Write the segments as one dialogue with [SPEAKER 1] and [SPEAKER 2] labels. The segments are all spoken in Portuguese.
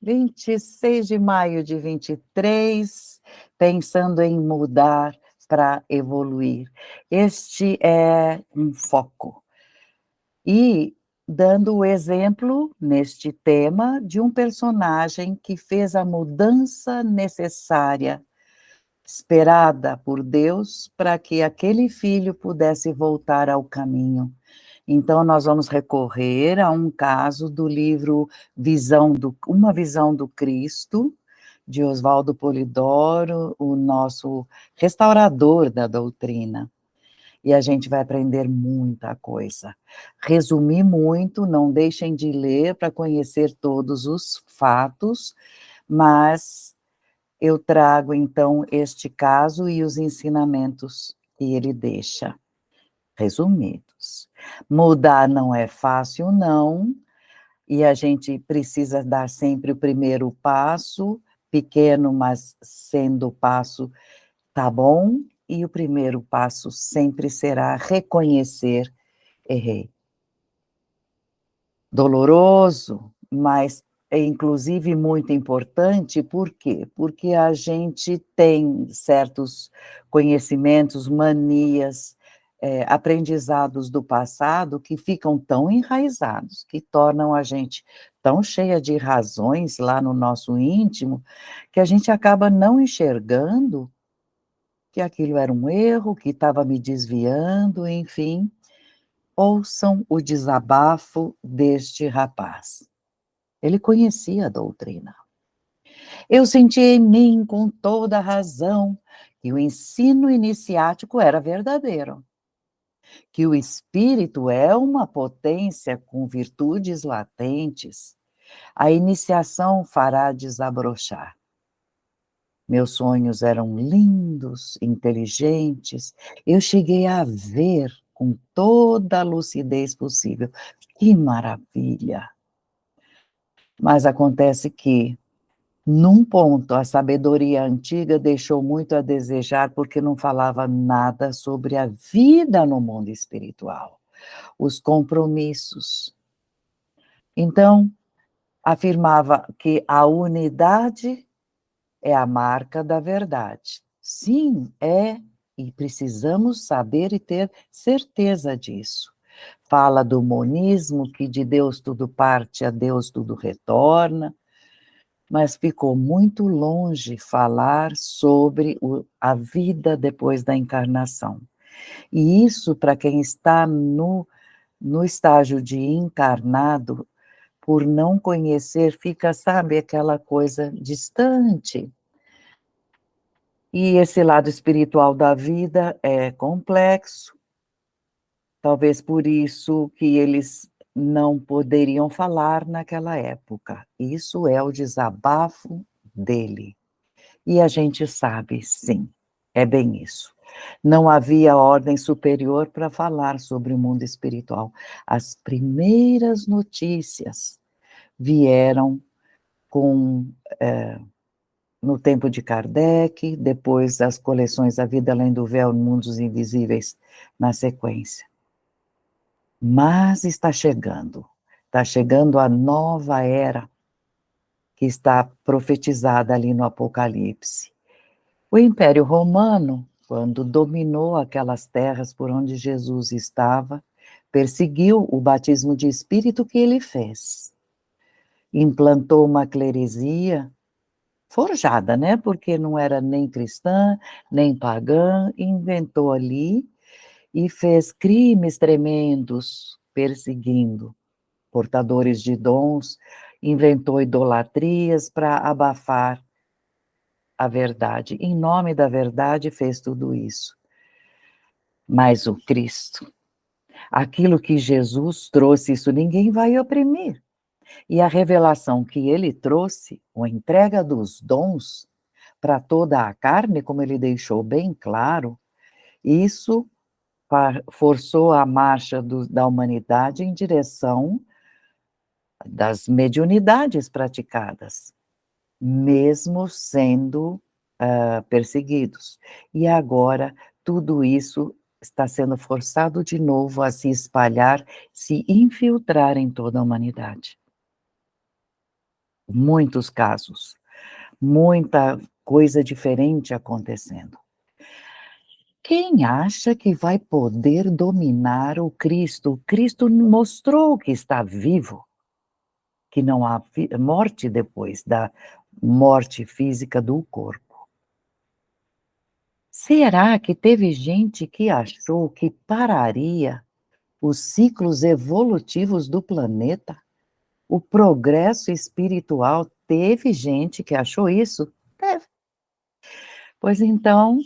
[SPEAKER 1] 26 de maio de 23, pensando em mudar para evoluir. Este é um foco. E dando o exemplo, neste tema, de um personagem que fez a mudança necessária, esperada por Deus, para que aquele filho pudesse voltar ao caminho. Então, nós vamos recorrer a um caso do livro Uma Visão do Cristo, de Oswaldo Polidoro, o nosso restaurador da doutrina. E a gente vai aprender muita coisa. Resumir muito, não deixem de ler para conhecer todos os fatos, mas eu trago, então, este caso e os ensinamentos que ele deixa, resumidos. Mudar não é fácil, não, e a gente precisa dar sempre o primeiro passo, pequeno, mas sendo o passo, tá bom, e o primeiro passo sempre será reconhecer, errei. Doloroso, mas é inclusive muito importante, por quê? Porque a gente tem certos conhecimentos, manias, aprendizados do passado que ficam tão enraizados, que tornam a gente tão cheia de razões lá no nosso íntimo, que a gente acaba não enxergando que aquilo era um erro, que estava me desviando, enfim. Ouçam o desabafo deste rapaz. Ele conhecia a doutrina. Eu senti em mim, com toda razão, que o ensino iniciático era verdadeiro, que o espírito é uma potência com virtudes latentes. A iniciação fará desabrochar. Meus sonhos eram lindos, inteligentes. Eu cheguei a ver com toda a lucidez possível. Que maravilha! Mas acontece que, num ponto, a sabedoria antiga deixou muito a desejar, porque não falava nada sobre a vida no mundo espiritual, os compromissos. Então, afirmava que a unidade é a marca da verdade. Sim, é, e precisamos saber e ter certeza disso. Fala do monismo, que de Deus tudo parte, a Deus tudo retorna, mas ficou muito longe falar sobre a vida depois da encarnação. E isso, para quem está no estágio de encarnado, por não conhecer, fica, sabe, aquela coisa distante. E esse lado espiritual da vida é complexo, talvez por isso que eles não poderiam falar naquela época. Isso é o desabafo dele. E a gente sabe, sim, é bem isso. Não havia ordem superior para falar sobre o mundo espiritual. As primeiras notícias vieram com... no tempo de Kardec, depois as coleções A Vida Além do Véu, Mundos Invisíveis, na sequência. Mas está chegando a nova era que está profetizada ali no Apocalipse. O Império Romano, quando dominou aquelas terras por onde Jesus estava, perseguiu o batismo de espírito que ele fez. Implantou uma cleresia forjada, né? Porque não era nem cristã, nem pagã, inventou ali e fez crimes tremendos, perseguindo portadores de dons, inventou idolatrias para abafar a verdade. Em nome da verdade fez tudo isso. Mas o Cristo, aquilo que Jesus trouxe, isso ninguém vai oprimir. E a revelação que ele trouxe, a entrega dos dons para toda a carne, como ele deixou bem claro, isso forçou a marcha da humanidade em direção das mediunidades praticadas, mesmo sendo perseguidos. E agora tudo isso está sendo forçado de novo a se espalhar, se infiltrar em toda a humanidade. muitos casos, muita coisa diferente acontecendo. Quem acha que vai poder dominar o Cristo? O Cristo mostrou que está vivo, que não há morte depois da morte física do corpo. Será que teve gente que achou que pararia os ciclos evolutivos do planeta? O progresso espiritual, teve gente que achou isso? Teve. Pois então,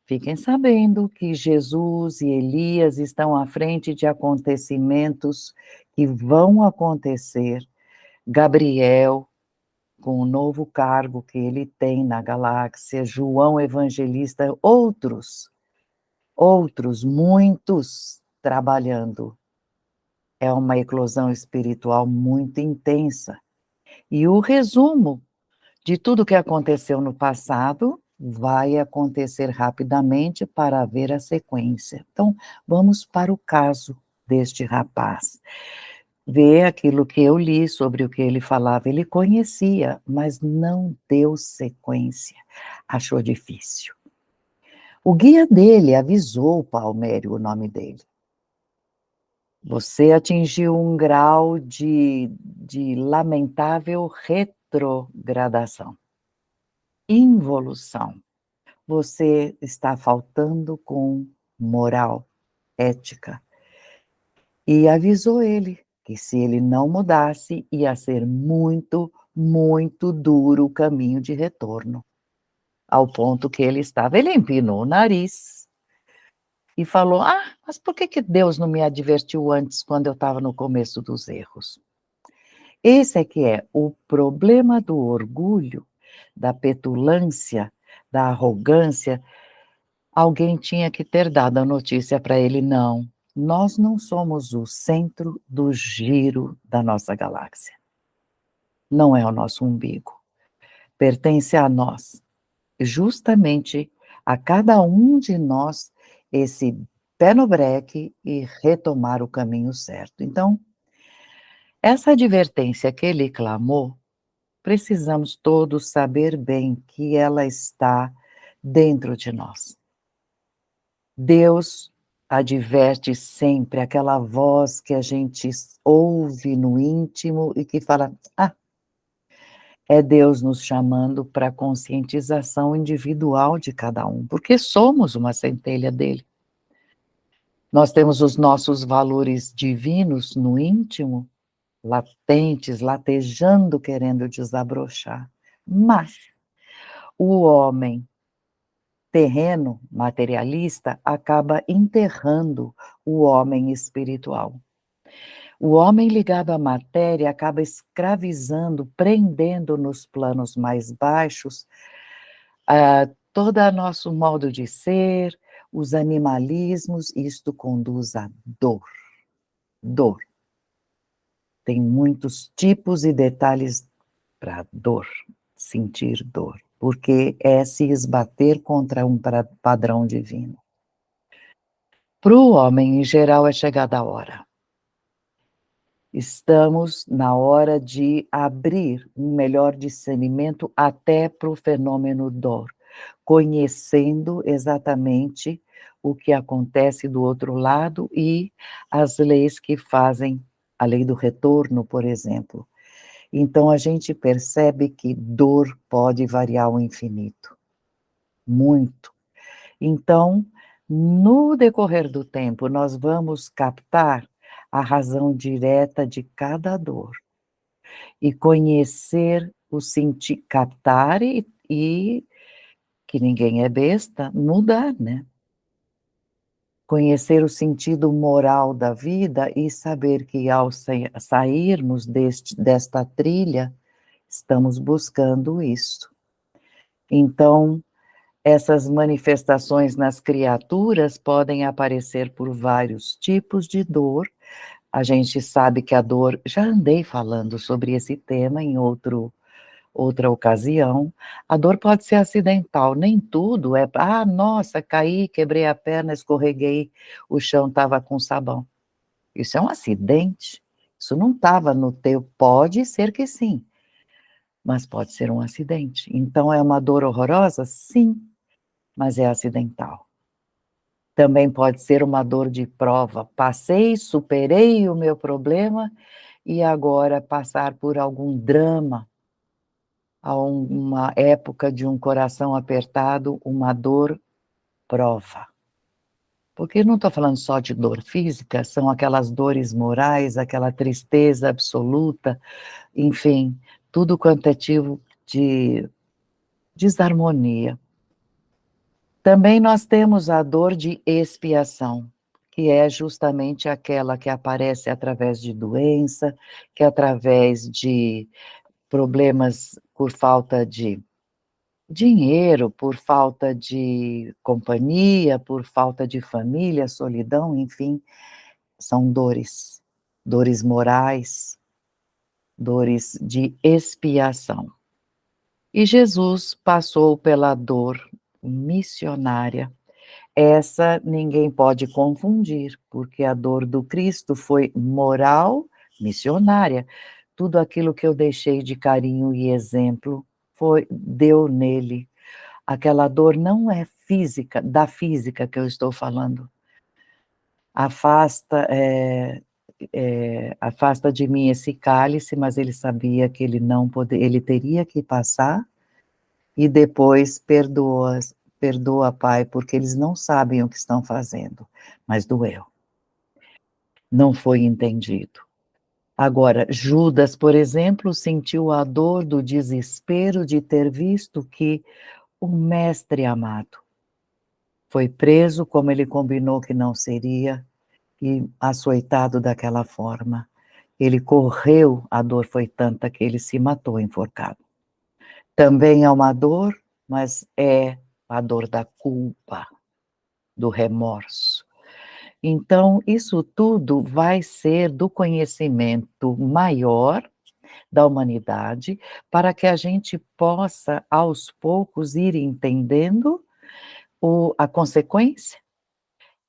[SPEAKER 1] fiquem sabendo que Jesus e Elias estão à frente de acontecimentos que vão acontecer. Gabriel, com o novo cargo que ele tem na galáxia, João Evangelista, outros, muitos trabalhando. É uma eclosão espiritual muito intensa. E o resumo de tudo que aconteceu no passado vai acontecer rapidamente para ver a sequência. Então, vamos para o caso deste rapaz. Ver aquilo que eu li sobre o que ele falava, ele conhecia, mas não deu sequência, achou difícil. O guia dele avisou o Palmério, o nome dele. Você atingiu um grau de lamentável retrogradação, involução. Você está faltando com moral, ética. E avisou ele que se ele não mudasse, ia ser muito, muito duro o caminho de retorno. Ao ponto que ele empinou o nariz e falou: "Ah, mas por que Deus não me advertiu antes, quando eu estava no começo dos erros?" Esse é que é o problema do orgulho, da petulância, da arrogância. Alguém tinha que ter dado a notícia para ele: "Não, nós não somos o centro do giro da nossa galáxia. Não é o nosso umbigo. Pertence a nós, justamente a cada um de nós, esse pé no breque e retomar o caminho certo." Então, essa advertência que ele clamou, precisamos todos saber bem que ela está dentro de nós. Deus adverte sempre, aquela voz que a gente ouve no íntimo e que fala: "Ah, é Deus nos chamando para a conscientização individual de cada um, porque somos uma centelha dele. Nós temos os nossos valores divinos no íntimo, latentes, latejando, querendo desabrochar. Mas o homem terreno, materialista, acaba enterrando o homem espiritual. O homem ligado à matéria acaba escravizando, prendendo nos planos mais baixos, todo o nosso modo de ser, os animalismos, isto conduz à dor. Dor. Tem muitos tipos e detalhes para dor, sentir dor, porque é se esbater contra um padrão divino. Para o homem, em geral, é chegada a hora. Estamos na hora de abrir um melhor discernimento até para o fenômeno dor, conhecendo exatamente o que acontece do outro lado e as leis que fazem, a lei do retorno, por exemplo. Então a gente percebe que dor pode variar ao infinito, muito. Então, no decorrer do tempo, nós vamos captar a razão direta de cada dor e conhecer o sentir, captar e que ninguém é besta, mudar, né? Conhecer o sentido moral da vida e saber que ao sairmos desta trilha, estamos buscando isso. Então, essas manifestações nas criaturas podem aparecer por vários tipos de dor. A gente sabe que a dor, já andei falando sobre esse tema em outra ocasião, a dor pode ser acidental, nem tudo é, ah, nossa, caí, quebrei a perna, escorreguei, o chão estava com sabão. Isso é um acidente, isso não estava no teu, pode ser que sim, mas pode ser um acidente. Então é uma dor horrorosa? Sim, mas é acidental. Também pode ser uma dor de prova. Passei, superei o meu problema e agora passar por algum drama, a uma época de um coração apertado, uma dor prova. Porque não estou falando só de dor física, são aquelas dores morais, aquela tristeza absoluta, enfim, tudo quanto é tipo de desarmonia. Também nós temos a dor de expiação, que é justamente aquela que aparece através de doença, que é através de problemas por falta de dinheiro, por falta de companhia, por falta de família, solidão, enfim, são dores, dores morais, dores de expiação. E Jesus passou pela dor missionária. Essa ninguém pode confundir, porque a dor do Cristo foi moral, missionária. Tudo aquilo que eu deixei de carinho e exemplo deu nele. Aquela dor não é física, da física que eu estou falando. Afasta, afasta de mim esse cálice, mas ele sabia que ele teria que passar, e depois perdoa, Pai, porque eles não sabem o que estão fazendo, mas doeu. Não foi entendido. Agora, Judas, por exemplo, sentiu a dor do desespero de ter visto que o mestre amado foi preso como ele combinou que não seria e açoitado daquela forma. Ele correu, a dor foi tanta que ele se matou enforcado. Também é uma dor, mas é a dor da culpa, do remorso. Então, isso tudo vai ser do conhecimento maior da humanidade, para que a gente possa, aos poucos, ir entendendo a consequência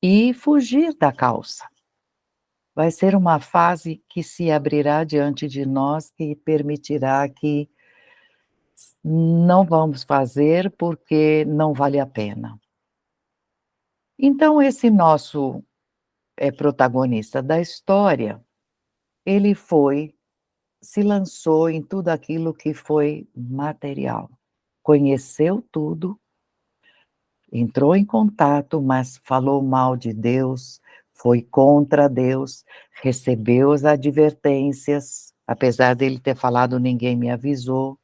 [SPEAKER 1] e fugir da causa. Vai ser uma fase que se abrirá diante de nós, que permitirá que não vamos fazer porque não vale a pena. Então, esse nosso protagonista da história, ele se lançou em tudo aquilo que foi material. Conheceu tudo, entrou em contato, mas falou mal de Deus, foi contra Deus, recebeu as advertências, apesar dele ter falado, ninguém me avisou.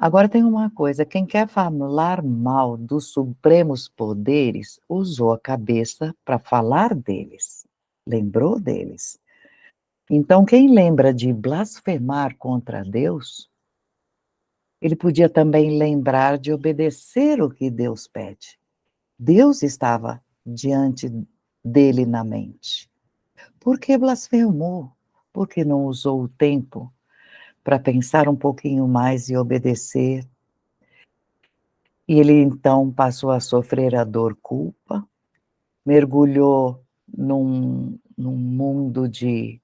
[SPEAKER 1] Agora tem uma coisa, quem quer falar mal dos supremos poderes, usou a cabeça para falar deles, lembrou deles. Então, quem lembra de blasfemar contra Deus, ele podia também lembrar de obedecer o que Deus pede. Deus estava diante dele na mente. Por que blasfemou? Porque não usou o tempo para pensar um pouquinho mais e obedecer. E ele então passou a sofrer a dor-culpa, mergulhou num mundo de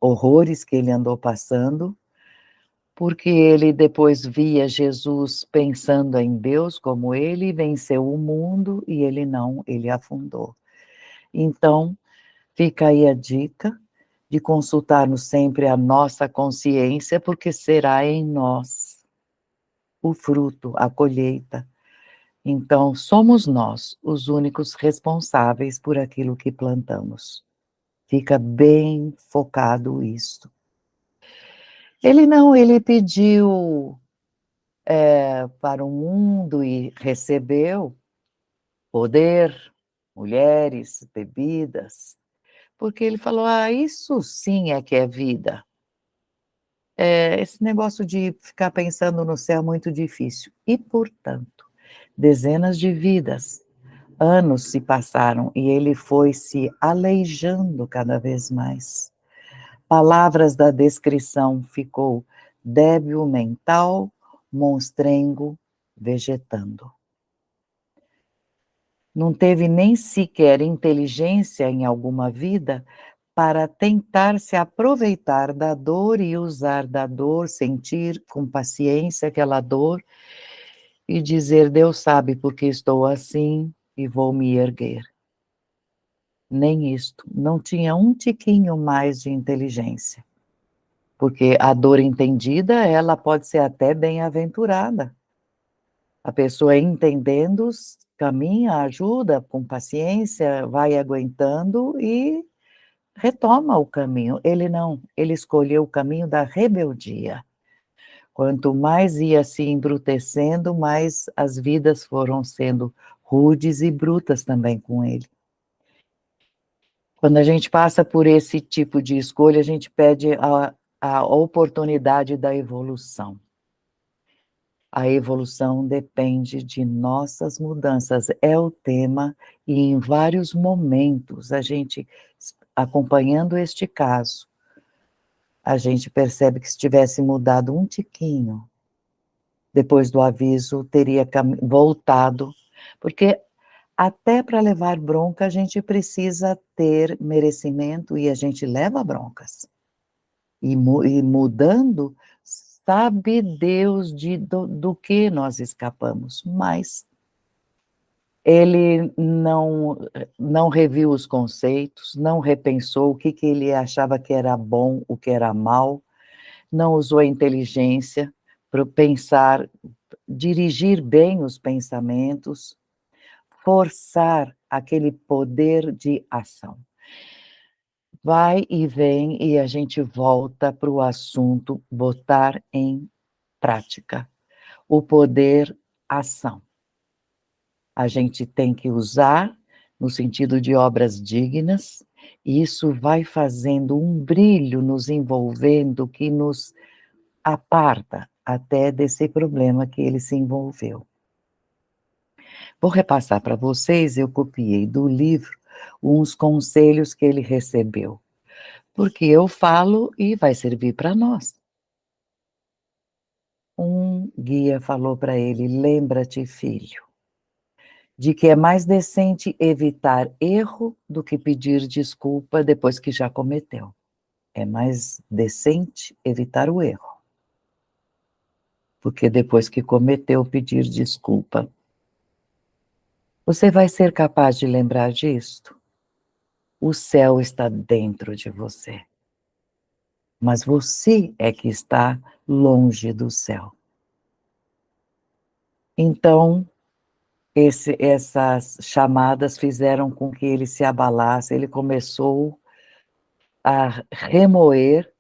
[SPEAKER 1] horrores que ele andou passando, porque ele depois via Jesus pensando em Deus como ele, venceu o mundo e ele não, ele afundou. Então, fica aí a dica de consultarmos sempre a nossa consciência, porque será em nós o fruto, a colheita. Então, somos nós os únicos responsáveis por aquilo que plantamos. Fica bem focado isso. Ele pediu para o mundo e recebeu poder, mulheres, bebidas, porque ele falou, isso sim é que é vida. Esse negócio de ficar pensando no céu é muito difícil. E, portanto, dezenas de vidas, anos se passaram e ele foi se aleijando cada vez mais. Palavras da descrição ficou débil mental, monstrengo, vegetando. Não teve nem sequer inteligência em alguma vida para tentar se aproveitar da dor e usar da dor, sentir com paciência aquela dor e dizer: "Deus sabe porque estou assim e vou me erguer". Nem isto, não tinha um tiquinho mais de inteligência, porque a dor entendida, ela pode ser até bem-aventurada. A pessoa entendendo caminha, ajuda com paciência, vai aguentando e retoma o caminho. Ele não, ele escolheu o caminho da rebeldia. Quanto mais ia se embrutecendo, mais as vidas foram sendo rudes e brutas também com ele. Quando a gente passa por esse tipo de escolha, a gente pede a oportunidade da evolução. A evolução depende de nossas mudanças, é o tema, e em vários momentos a gente, acompanhando este caso, a gente percebe que se tivesse mudado um tiquinho, depois do aviso, teria voltado, porque até para levar bronca a gente precisa ter merecimento e a gente leva broncas. E mudando, sabe Deus do que nós escapamos, mas ele não reviu os conceitos, não repensou o que ele achava que era bom, o que era mal, não usou a inteligência para pensar, dirigir bem os pensamentos, forçar aquele poder de ação. Vai e vem e a gente volta para o assunto botar em prática. O poder ação. A gente tem que usar no sentido de obras dignas, e isso vai fazendo um brilho nos envolvendo que nos aparta até desse problema que ele se envolveu. Vou repassar para vocês, eu copiei do livro uns conselhos que ele recebeu, porque eu falo e vai servir para nós. Um guia falou para ele: "Lembra-te, filho, de que é mais decente evitar erro do que pedir desculpa depois que já cometeu. É mais decente evitar o erro, porque depois que cometeu, pedir desculpa. Você vai ser capaz de lembrar disto? O céu está dentro de você, mas você é que está longe do céu. Então, essas chamadas fizeram com que ele se abalasse, ele começou a remoer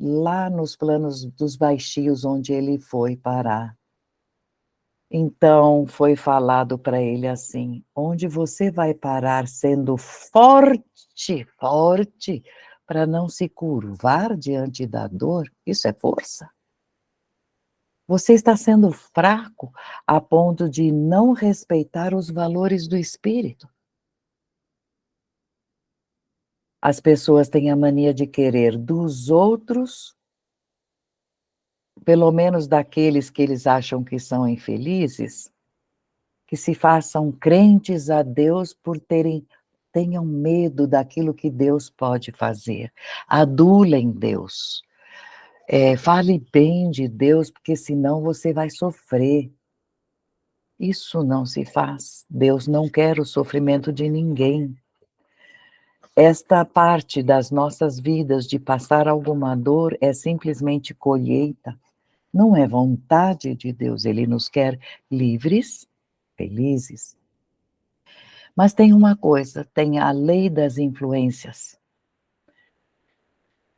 [SPEAKER 1] lá nos planos dos baixios onde ele foi parar. Então foi falado para ele assim: "Onde você vai parar sendo forte, forte, para não se curvar diante da dor, isso é força. Você está sendo fraco a ponto de não respeitar os valores do espírito". As pessoas têm a mania de querer dos outros, pelo menos daqueles que eles acham que são infelizes, que se façam crentes a Deus por tenham medo daquilo que Deus pode fazer. Adulem Deus. Fale bem de Deus, porque senão você vai sofrer. Isso não se faz. Deus não quer o sofrimento de ninguém. Esta parte das nossas vidas de passar alguma dor é simplesmente colheita. Não é vontade de Deus, Ele nos quer livres, felizes. Mas tem uma coisa, tem a lei das influências.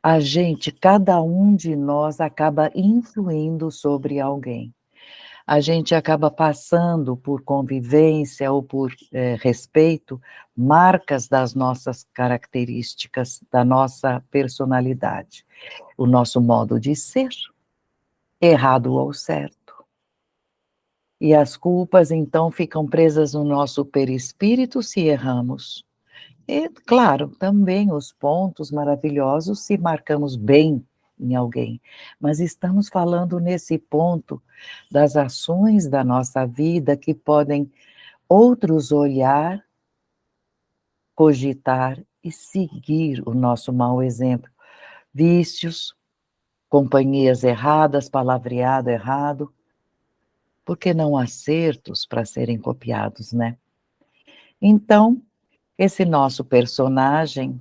[SPEAKER 1] A gente, cada um de nós acaba influindo sobre alguém. A gente acaba passando por convivência ou por respeito, marcas das nossas características, da nossa personalidade, o nosso modo de ser, errado ou certo. E as culpas, então, ficam presas no nosso perispírito se erramos. E, claro, também os pontos maravilhosos se marcamos bem em alguém, mas estamos falando nesse ponto das ações da nossa vida que podem outros olhar, cogitar e seguir o nosso mau exemplo. Vícios, companhias erradas, palavreado errado, por que não acertos para serem copiados, né? Então, esse nosso personagem,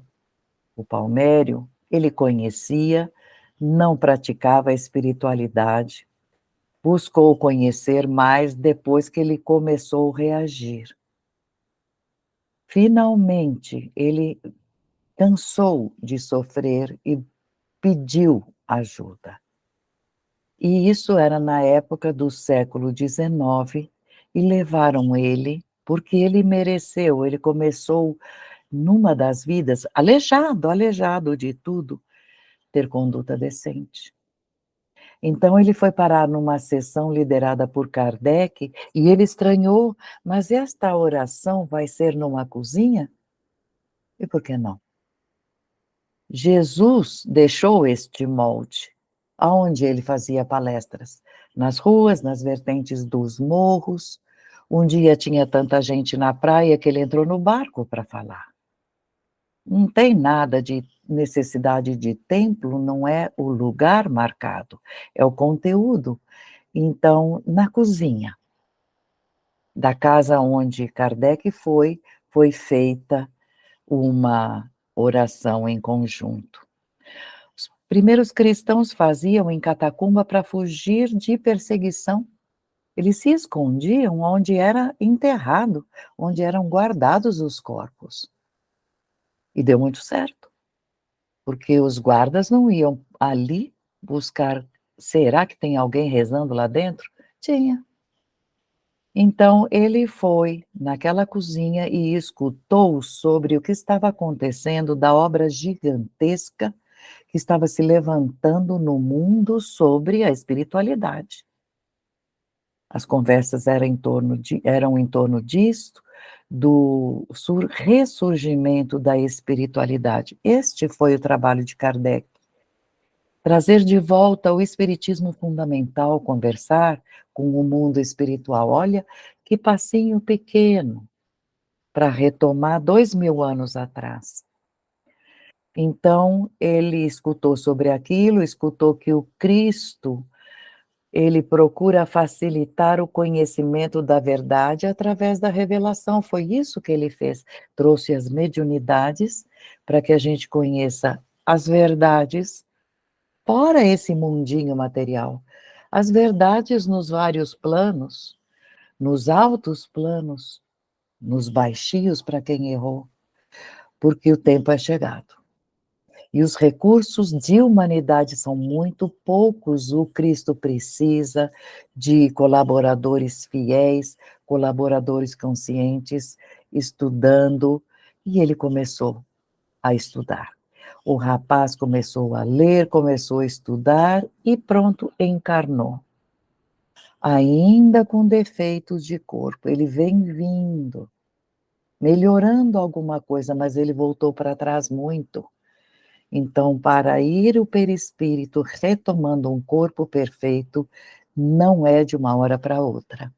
[SPEAKER 1] o Palmério, ele conhecia, não praticava a espiritualidade, buscou conhecer mais depois que ele começou a reagir. Finalmente, ele cansou de sofrer e pediu ajuda. E isso era na época do século XIX, e levaram ele, porque ele mereceu, ele começou numa das vidas, aleijado de tudo, ter conduta decente. Então ele foi parar numa sessão liderada por Kardec, e ele estranhou, mas esta oração vai ser numa cozinha? E por que não? Jesus deixou este molde, aonde ele fazia palestras, nas ruas, nas vertentes dos morros. Um dia tinha tanta gente na praia que ele entrou no barco para falar. Não tem nada de necessidade de templo, não é o lugar marcado, é o conteúdo. Então, na cozinha da casa onde Kardec foi feita uma oração em conjunto. Os primeiros cristãos faziam em catacumba para fugir de perseguição. Eles se escondiam onde era enterrado, onde eram guardados os corpos. E deu muito certo, porque os guardas não iam ali buscar, será que tem alguém rezando lá dentro? Tinha. Então ele foi naquela cozinha e escutou sobre o que estava acontecendo da obra gigantesca que estava se levantando no mundo sobre a espiritualidade. As conversas eram em torno disto, do ressurgimento da espiritualidade. Este foi o trabalho de Kardec. Trazer de volta o espiritismo fundamental, conversar com o mundo espiritual. Olha que passinho pequeno para retomar 2000 anos atrás. Então, ele escutou sobre aquilo, escutou que o Cristo, ele procura facilitar o conhecimento da verdade através da revelação. Foi isso que ele fez. Trouxe as mediunidades para que a gente conheça as verdades fora esse mundinho material. As verdades nos vários planos, nos altos planos, nos baixios para quem errou, porque o tempo é chegado. E os recursos de humanidade são muito poucos. O Cristo precisa de colaboradores fiéis, colaboradores conscientes, estudando, e ele começou a estudar. O rapaz começou a ler, começou a estudar e pronto, encarnou. Ainda com defeitos de corpo, ele vem vindo, melhorando alguma coisa, mas ele voltou para trás muito. Então, para ir o perispírito retomando um corpo perfeito, não é de uma hora para outra.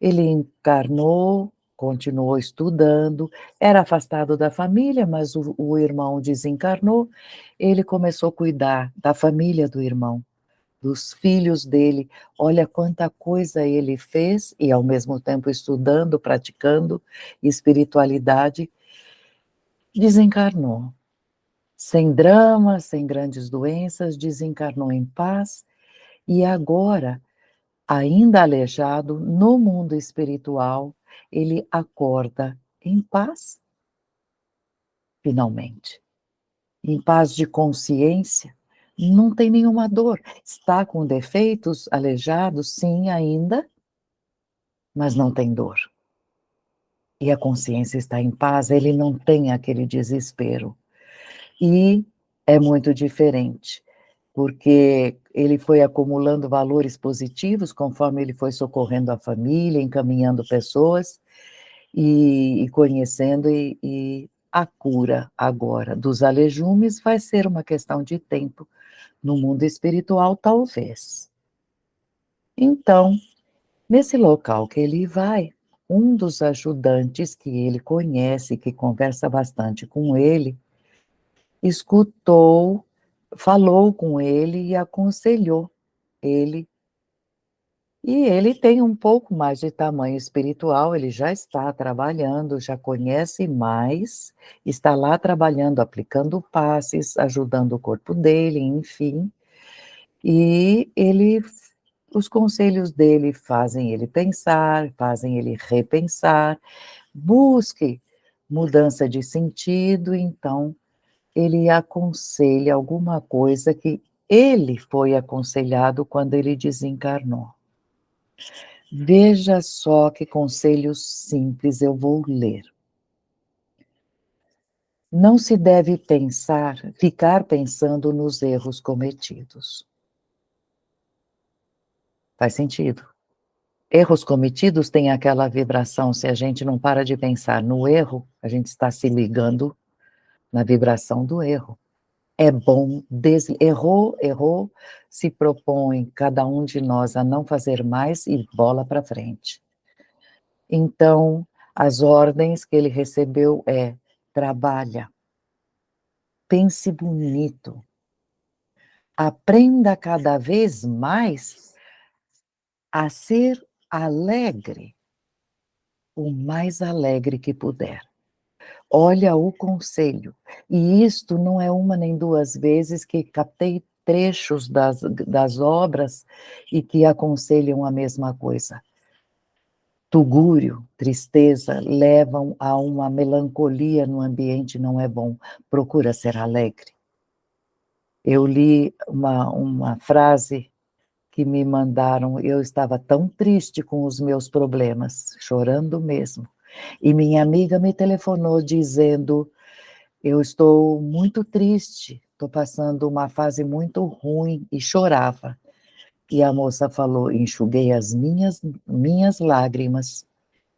[SPEAKER 1] Ele encarnou, continuou estudando, era afastado da família, mas o irmão desencarnou, ele começou a cuidar da família do irmão, dos filhos dele. Olha quanta coisa ele fez, e ao mesmo tempo estudando, praticando espiritualidade, desencarnou. Sem dramas, sem grandes doenças, desencarnou em paz, e agora, ainda aleijado no mundo espiritual, ele acorda em paz, finalmente. Em paz de consciência, não tem nenhuma dor. Está com defeitos, aleijado, sim, ainda, mas não tem dor. E a consciência está em paz, ele não tem aquele desespero. E é muito diferente, porque ele foi acumulando valores positivos conforme ele foi socorrendo a família, encaminhando pessoas e conhecendo, e a cura agora dos aleijões vai ser uma questão de tempo, no mundo espiritual talvez. Então, nesse local que ele vai, um dos ajudantes que ele conhece, que conversa bastante com ele, escutou, falou com ele e aconselhou ele. E ele tem um pouco mais de tamanho espiritual, ele já está trabalhando, já conhece mais, está lá trabalhando, aplicando passes, ajudando o corpo dele, enfim. E ele os conselhos dele fazem ele pensar, fazem ele repensar, busque mudança de sentido, então ele aconselha alguma coisa que ele foi aconselhado quando ele desencarnou. Veja só que conselhos simples eu vou ler. Não se deve ficar pensando nos erros cometidos. Faz sentido? Erros cometidos têm aquela vibração, se a gente não para de pensar no erro, a gente está se ligando na vibração do erro. É bom, errou, se propõe cada um de nós a não fazer mais e bola para frente. Então, as ordens que ele recebeu é: trabalha, pense bonito, aprenda cada vez mais a ser alegre, o mais alegre que puder. Olha o conselho. E isto não é uma nem duas vezes que captei trechos das obras e que aconselham a mesma coisa. Tugúrio, tristeza, levam a uma melancolia no ambiente, não é bom. Procura ser alegre. Eu li uma frase que me mandaram, eu estava tão triste com os meus problemas, chorando mesmo. E minha amiga me telefonou dizendo: eu estou muito triste, estou passando uma fase muito ruim, e chorava. E a moça falou: enxuguei as minhas lágrimas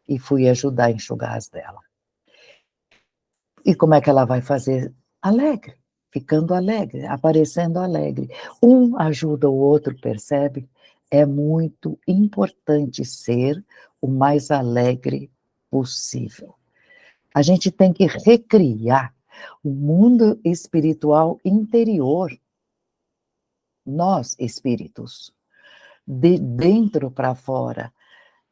[SPEAKER 1] e fui ajudar a enxugar as dela. E como é que ela vai fazer? Alegre, ficando alegre, aparecendo alegre. Um ajuda o outro, percebe? É muito importante ser o mais alegre possível. A gente tem que recriar o mundo espiritual interior, nós espíritos, de dentro para fora,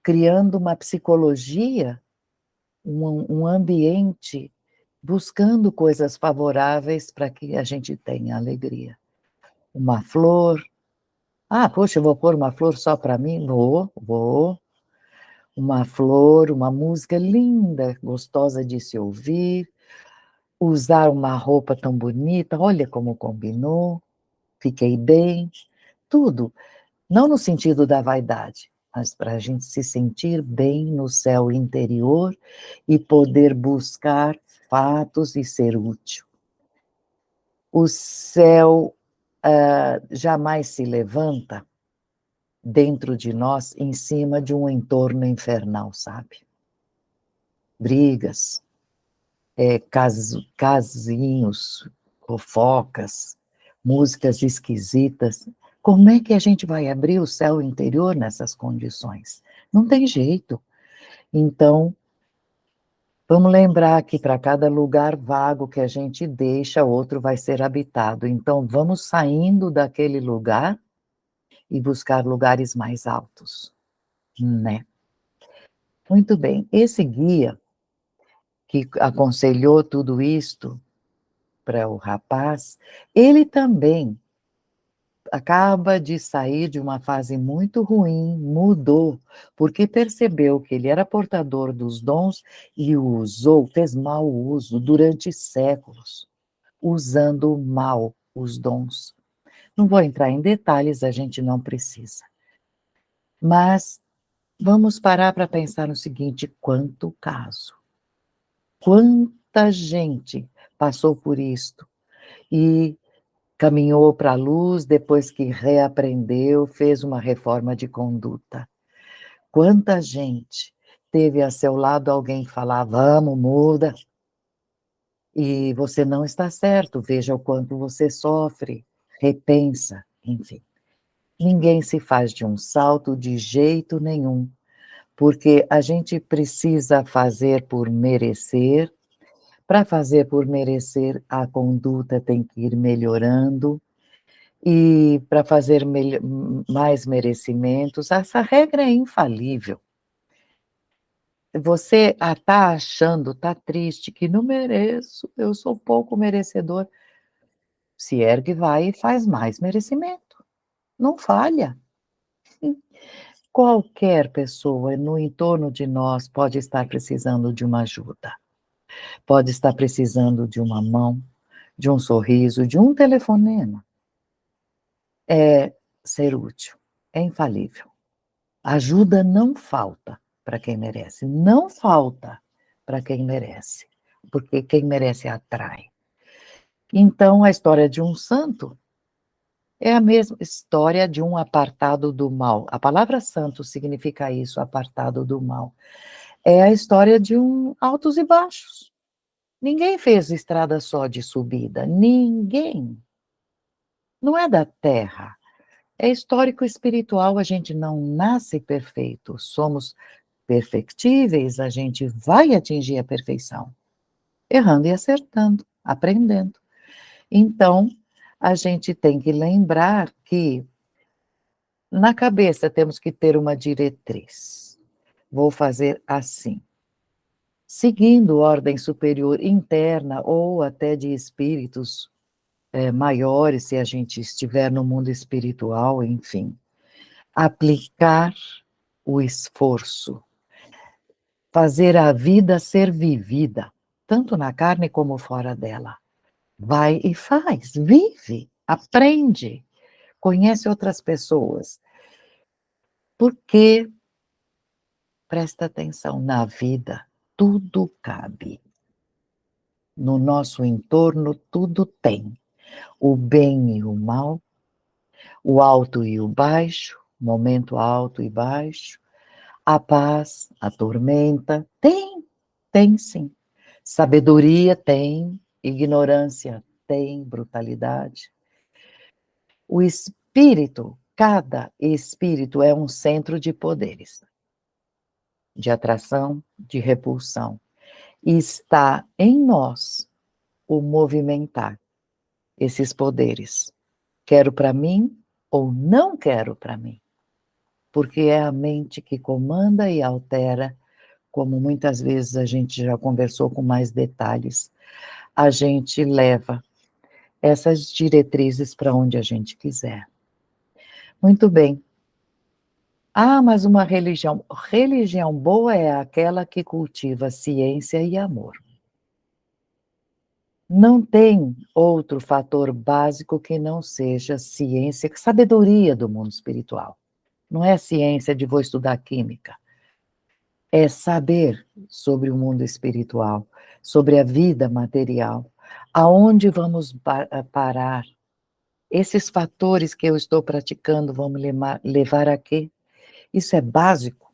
[SPEAKER 1] criando uma psicologia, um ambiente, buscando coisas favoráveis para que a gente tenha alegria. Uma flor, poxa, eu vou pôr uma flor só para mim? Vou. Uma flor, uma música linda, gostosa de se ouvir, usar uma roupa tão bonita, olha como combinou, fiquei bem, tudo. Não no sentido da vaidade, mas para a gente se sentir bem no céu interior e poder buscar fatos e ser útil. O céu jamais se levanta dentro de nós em cima de um entorno infernal, sabe? Brigas, casinhos, fofocas, músicas esquisitas. Como é que a gente vai abrir o céu interior nessas condições? Não tem jeito. Então, vamos lembrar que para cada lugar vago que a gente deixa, outro vai ser habitado. Então, vamos saindo daquele lugar e buscar lugares mais altos, né? Muito bem. Esse guia que aconselhou tudo isto para o rapaz, ele também acaba de sair de uma fase muito ruim, mudou, porque percebeu que ele era portador dos dons e o usou, fez mau uso durante séculos, usando mal os dons. Não vou entrar em detalhes, a gente não precisa. Mas vamos parar para pensar no seguinte: quanto caso, quanta gente passou por isto e caminhou para a luz depois que reaprendeu, fez uma reforma de conduta. Quanta gente teve a seu lado alguém falar: vamos, muda, e você não está certo, veja o quanto você sofre, repensa, enfim. Ninguém se faz de um salto de jeito nenhum, porque a gente precisa fazer por merecer, para fazer por merecer, a conduta tem que ir melhorando, e para fazer mais merecimentos, essa regra é infalível. Você está achando, está triste, que não mereço, eu sou pouco merecedor. Se ergue, vai e faz mais merecimento. Não falha. Qualquer pessoa no entorno de nós pode estar precisando de uma ajuda, pode estar precisando de uma mão, de um sorriso, de um telefonema. É ser útil, é infalível. Ajuda não falta para quem merece, não falta para quem merece, porque quem merece atrai. Então, a história de um santo é a mesma história de um apartado do mal. A palavra santo significa isso, apartado do mal. É a história de um altos e baixos. Ninguém fez estrada só de subida, ninguém. Não é da terra, é histórico espiritual, a gente não nasce perfeito, somos perfectíveis, a gente vai atingir a perfeição, errando e acertando, aprendendo. Então, a gente tem que lembrar que na cabeça temos que ter uma diretriz. Vou fazer assim. Seguindo ordem superior interna ou até de espíritos maiores, se a gente estiver no mundo espiritual, enfim. Aplicar o esforço. Fazer a vida ser vivida, tanto na carne como fora dela. Vai e faz, vive, aprende, conhece outras pessoas. Porque, presta atenção, na vida tudo cabe. No nosso entorno tudo tem. O bem e o mal, o alto e o baixo, momento alto e baixo, a paz, a tormenta, tem sim. Sabedoria tem, ignorância tem, brutalidade. O espírito, cada espírito é um centro de poderes, de atração, de repulsão. E está em nós o movimentar esses poderes. Quero para mim ou não quero para mim. Porque é a mente que comanda e altera, como muitas vezes a gente já conversou com mais detalhes, a gente leva essas diretrizes para onde a gente quiser. Muito bem. Ah, mas uma religião. Religião boa é aquela que cultiva ciência e amor. Não tem outro fator básico que não seja ciência, sabedoria do mundo espiritual. Não é ciência de vou estudar química. É saber sobre o mundo espiritual, sobre a vida material, aonde vamos parar. Esses fatores que eu estou praticando vão me levar a quê? Isso é básico.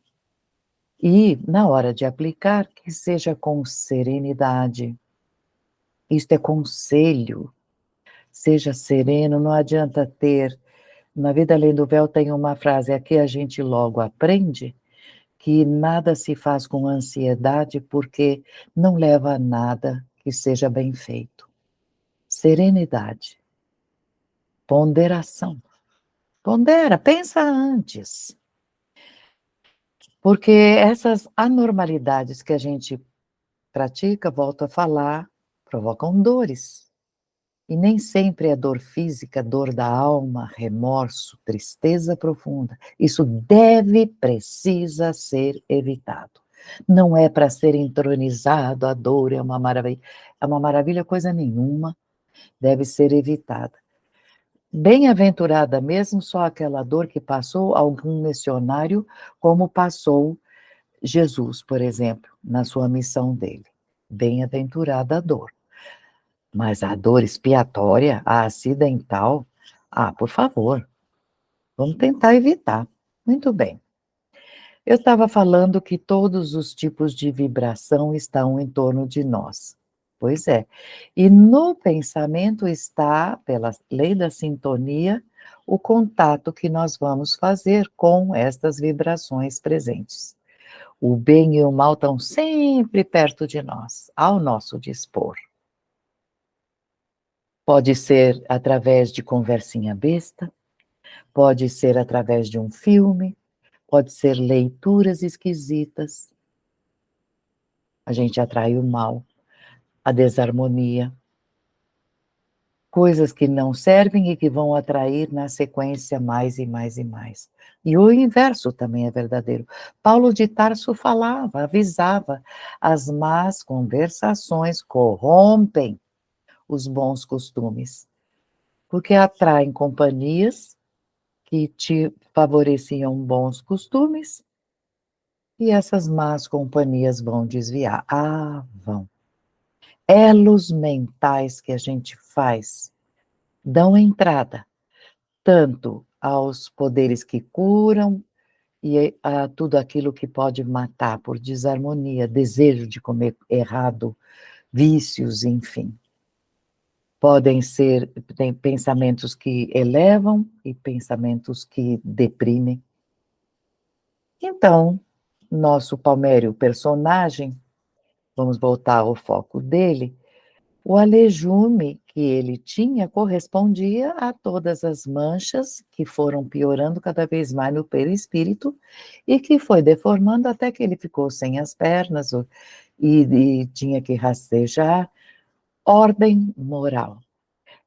[SPEAKER 1] E, na hora de aplicar, que seja com serenidade. Isto é conselho. Seja sereno, não adianta ter. Na Vida Além do Véu tem uma frase, aqui a gente logo aprende, que nada se faz com ansiedade porque não leva a nada que seja bem feito. Serenidade. Ponderação. Pondera, pensa antes. Porque essas anormalidades que a gente pratica, volto a falar, provocam dores. E nem sempre é dor física, dor da alma, remorso, tristeza profunda. Isso precisa ser evitado. Não é para ser entronizado, a dor é uma maravilha coisa nenhuma, deve ser evitada. Bem-aventurada mesmo só aquela dor que passou algum missionário, como passou Jesus, por exemplo, na sua missão dele. Bem-aventurada a dor. Mas a dor expiatória, a acidental, por favor, vamos tentar evitar. Muito bem. Eu estava falando que todos os tipos de vibração estão em torno de nós. Pois é. E no pensamento está, pela lei da sintonia, o contato que nós vamos fazer com estas vibrações presentes. O bem e o mal estão sempre perto de nós, ao nosso dispor. Pode ser através de conversinha besta, pode ser através de um filme, pode ser leituras esquisitas. A gente atrai o mal, a desarmonia, coisas que não servem e que vão atrair na sequência mais e mais e mais. E o inverso também é verdadeiro. Paulo de Tarso falava, avisava, as más conversações corrompem os bons costumes, porque atraem companhias que te favoreciam bons costumes e essas más companhias vão desviar. Ah, vão. Elos mentais que a gente faz dão entrada tanto aos poderes que curam e a tudo aquilo que pode matar por desarmonia, desejo de comer errado, vícios, enfim. Podem ser, tem pensamentos que elevam e pensamentos que deprimem. Então, nosso Palmério personagem, vamos voltar ao foco dele, o alelume que ele tinha correspondia a todas as manchas que foram piorando cada vez mais no perispírito e que foi deformando até que ele ficou sem as pernas e tinha que rastejar. Ordem moral.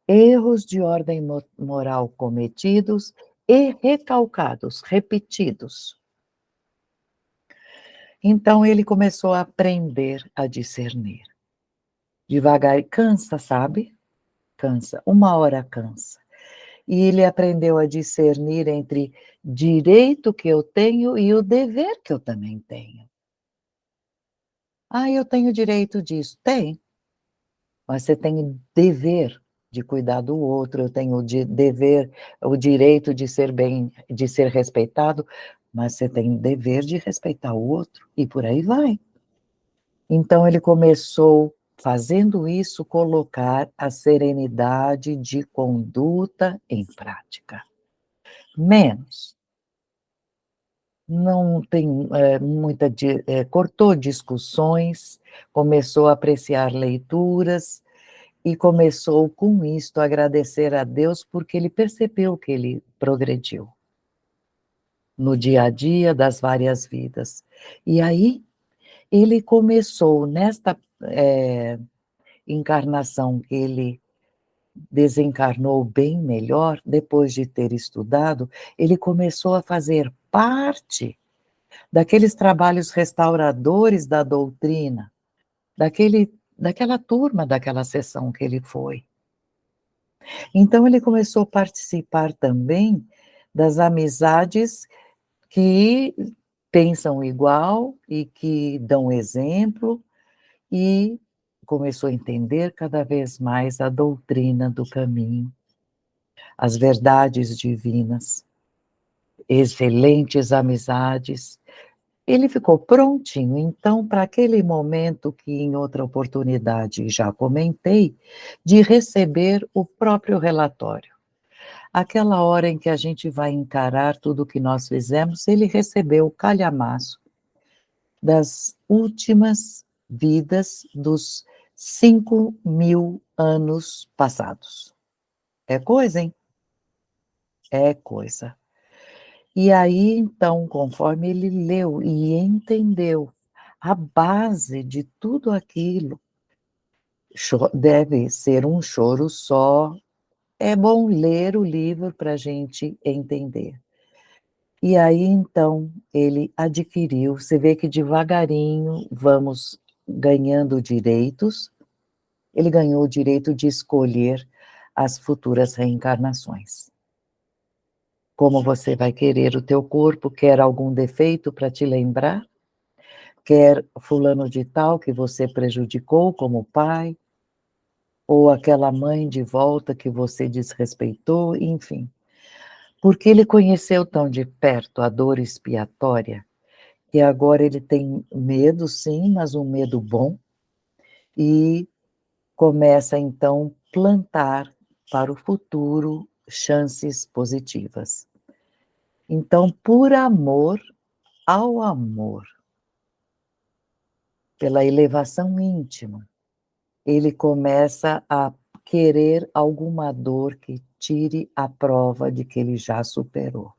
[SPEAKER 1] Erros de ordem moral cometidos e recalcados, repetidos. Então ele começou a aprender a discernir. Devagar, cansa, sabe? Cansa, uma hora cansa. E ele aprendeu a discernir entre direito que eu tenho e o dever que eu também tenho. Ah, eu tenho direito disso. Tem, mas você tem dever de cuidar do outro, eu tenho o dever, o direito de ser bem, de ser respeitado, mas você tem dever de respeitar o outro, e por aí vai. Então ele começou, fazendo isso, colocar a serenidade de conduta em prática. Menos. Não tem cortou discussões, começou a apreciar leituras e começou com isto a agradecer a Deus porque ele percebeu que ele progrediu no dia a dia das várias vidas. E aí ele começou nesta encarnação que ele desencarnou bem melhor, depois de ter estudado, ele começou a fazer parte daqueles trabalhos restauradores da doutrina, daquela turma, daquela sessão que ele foi. Então ele começou a participar também das amizades que pensam igual e que dão exemplo, e começou a entender cada vez mais a doutrina do caminho, as verdades divinas, excelentes amizades. Ele ficou prontinho, então, para aquele momento que em outra oportunidade já comentei, de receber o próprio relatório. Aquela hora em que a gente vai encarar tudo o que nós fizemos, ele recebeu o calhamaço das últimas vidas dos 5.000 anos passados. É coisa, hein? É coisa. E aí, então, conforme ele leu e entendeu a base de tudo aquilo, deve ser um choro só. É bom ler o livro para a gente entender. E aí, então, ele adquiriu, você vê que devagarinho vamos ganhando direitos, ele ganhou o direito de escolher as futuras reencarnações. Como você vai querer o teu corpo, quer algum defeito para te lembrar? Quer fulano de tal que você prejudicou como pai? Ou aquela mãe de volta que você desrespeitou? Enfim. Porque ele conheceu tão de perto a dor expiatória, que agora ele tem medo, sim, mas um medo bom, e começa então plantar para o futuro chances positivas. Então, por amor ao amor, pela elevação íntima, ele começa a querer alguma dor que tire a prova de que ele já superou.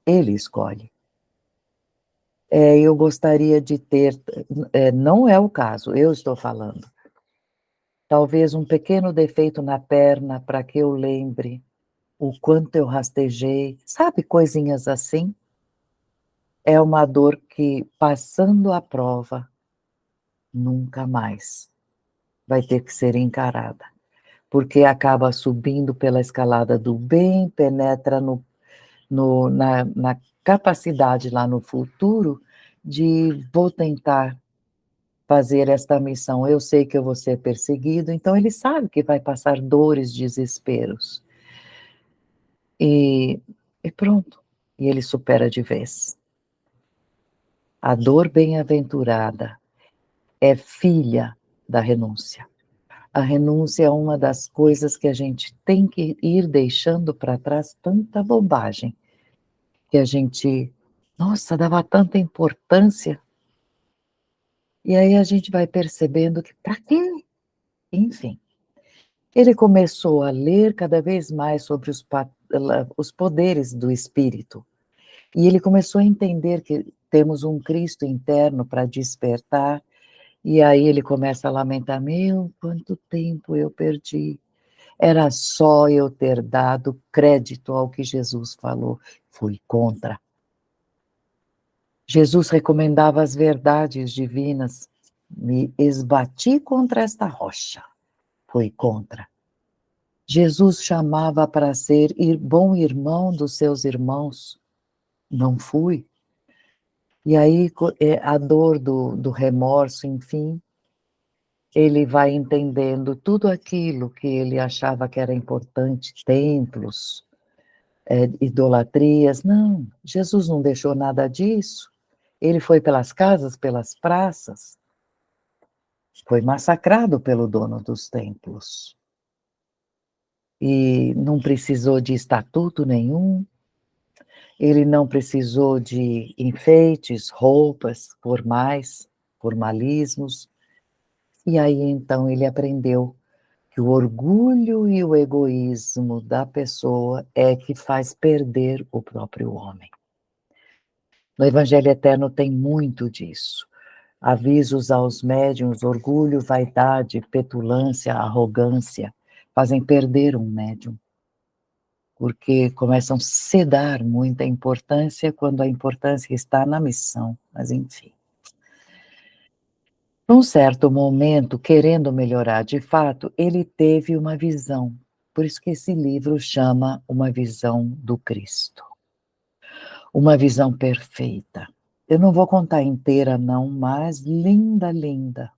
[SPEAKER 1] Ele escolhe. Eu gostaria de ter, não é o caso, eu estou falando. Talvez um pequeno defeito na perna para que eu lembre o quanto eu rastejei, sabe, coisinhas assim? É uma dor que, passando a prova, nunca mais vai ter que ser encarada, porque acaba subindo pela escalada do bem, penetra na capacidade lá no futuro de vou tentar fazer esta missão. Eu sei que eu vou ser perseguido, então ele sabe que vai passar dores, desesperos. E, e pronto, e ele supera de vez. A dor bem-aventurada é filha da renúncia. A renúncia é uma das coisas que a gente tem que ir deixando para trás, tanta bobagem que a gente, nossa, dava tanta importância, e aí a gente vai percebendo que para quê? Enfim, ele começou a ler cada vez mais sobre os poderes do espírito, e ele começou a entender que temos um Cristo interno para despertar, e aí ele começa a lamentar: meu, quanto tempo eu perdi. Era só eu ter dado crédito ao que Jesus falou. Fui contra. Jesus recomendava as verdades divinas. Me esbati contra esta rocha. Fui contra. Jesus chamava para ser bom irmão dos seus irmãos. Não fui. E aí a dor do remorso, enfim, ele vai entendendo tudo aquilo que ele achava que era importante, templos, idolatrias. Não, Jesus não deixou nada disso. Ele foi pelas casas, pelas praças, foi massacrado pelo dono dos templos. E não precisou de estatuto nenhum, ele não precisou de enfeites, roupas formais, formalismos. E aí então ele aprendeu que o orgulho e o egoísmo da pessoa é que faz perder o próprio homem. No Evangelho Eterno tem muito disso. Avisos aos médiuns: orgulho, vaidade, petulância, arrogância, fazem perder um médium, porque começam a sedar muita importância quando a importância está na missão, mas enfim. Num certo momento, querendo melhorar de fato, ele teve uma visão, por isso que esse livro chama Uma Visão do Cristo. Uma visão perfeita. Eu não vou contar inteira não, mas linda, linda.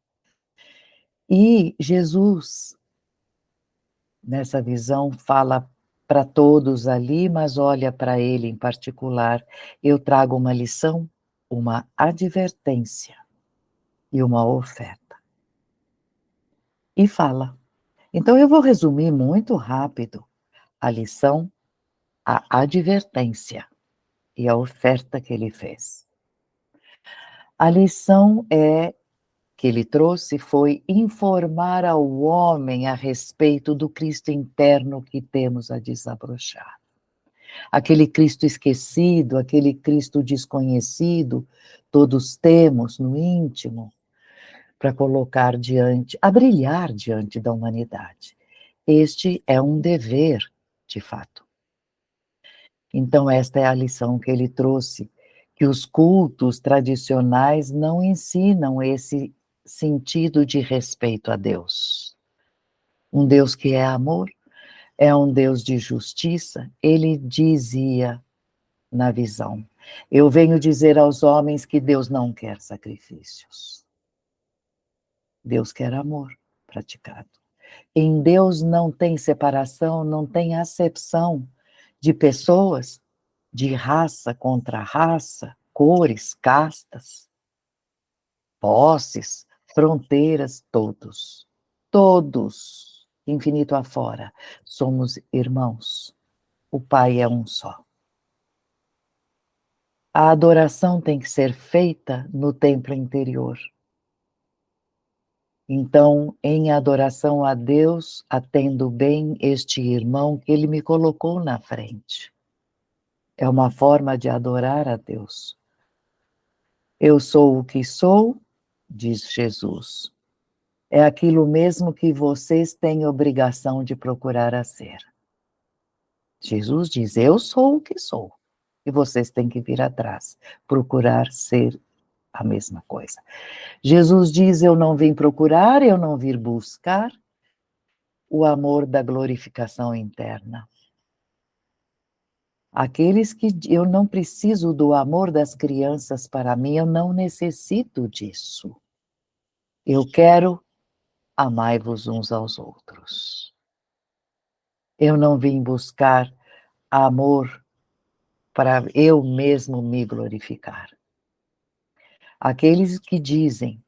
[SPEAKER 1] E Jesus, nessa visão, fala para todos ali, mas olha para ele em particular. Eu trago uma lição, uma advertência e uma oferta. E fala. Então eu vou resumir muito rápido a lição, a advertência e a oferta que ele fez. A lição que ele trouxe foi informar ao homem a respeito do Cristo interno que temos a desabrochar. Aquele Cristo esquecido, aquele Cristo desconhecido, todos temos no íntimo, para colocar diante, a brilhar diante da humanidade. Este é um dever, de fato. Então, esta é a lição que ele trouxe, que os cultos tradicionais não ensinam esse sentido de respeito a Deus. Um Deus que é amor, é um Deus de justiça. Ele dizia na visão: eu venho dizer aos homens que Deus não quer sacrifícios. Deus quer amor praticado. Em Deus não tem separação, não tem acepção de pessoas, de raça contra raça, cores, castas, posses, fronteiras, todos. Todos, infinito afora, somos irmãos. O Pai é um só. A adoração tem que ser feita no templo interior. Então, em adoração a Deus, atendo bem este irmão que ele me colocou na frente. É uma forma de adorar a Deus. Eu sou o que sou, diz Jesus. É aquilo mesmo que vocês têm obrigação de procurar a ser. Jesus diz: eu sou o que sou. E vocês têm que vir atrás, procurar ser a mesma coisa. Jesus diz: eu não vim procurar, eu não vim buscar o amor da glorificação interna. Aqueles que eu não preciso do amor das crianças para mim, eu não necessito disso. Eu quero amai-vos uns aos outros. Eu não vim buscar amor para eu mesmo me glorificar. Aqueles que dizem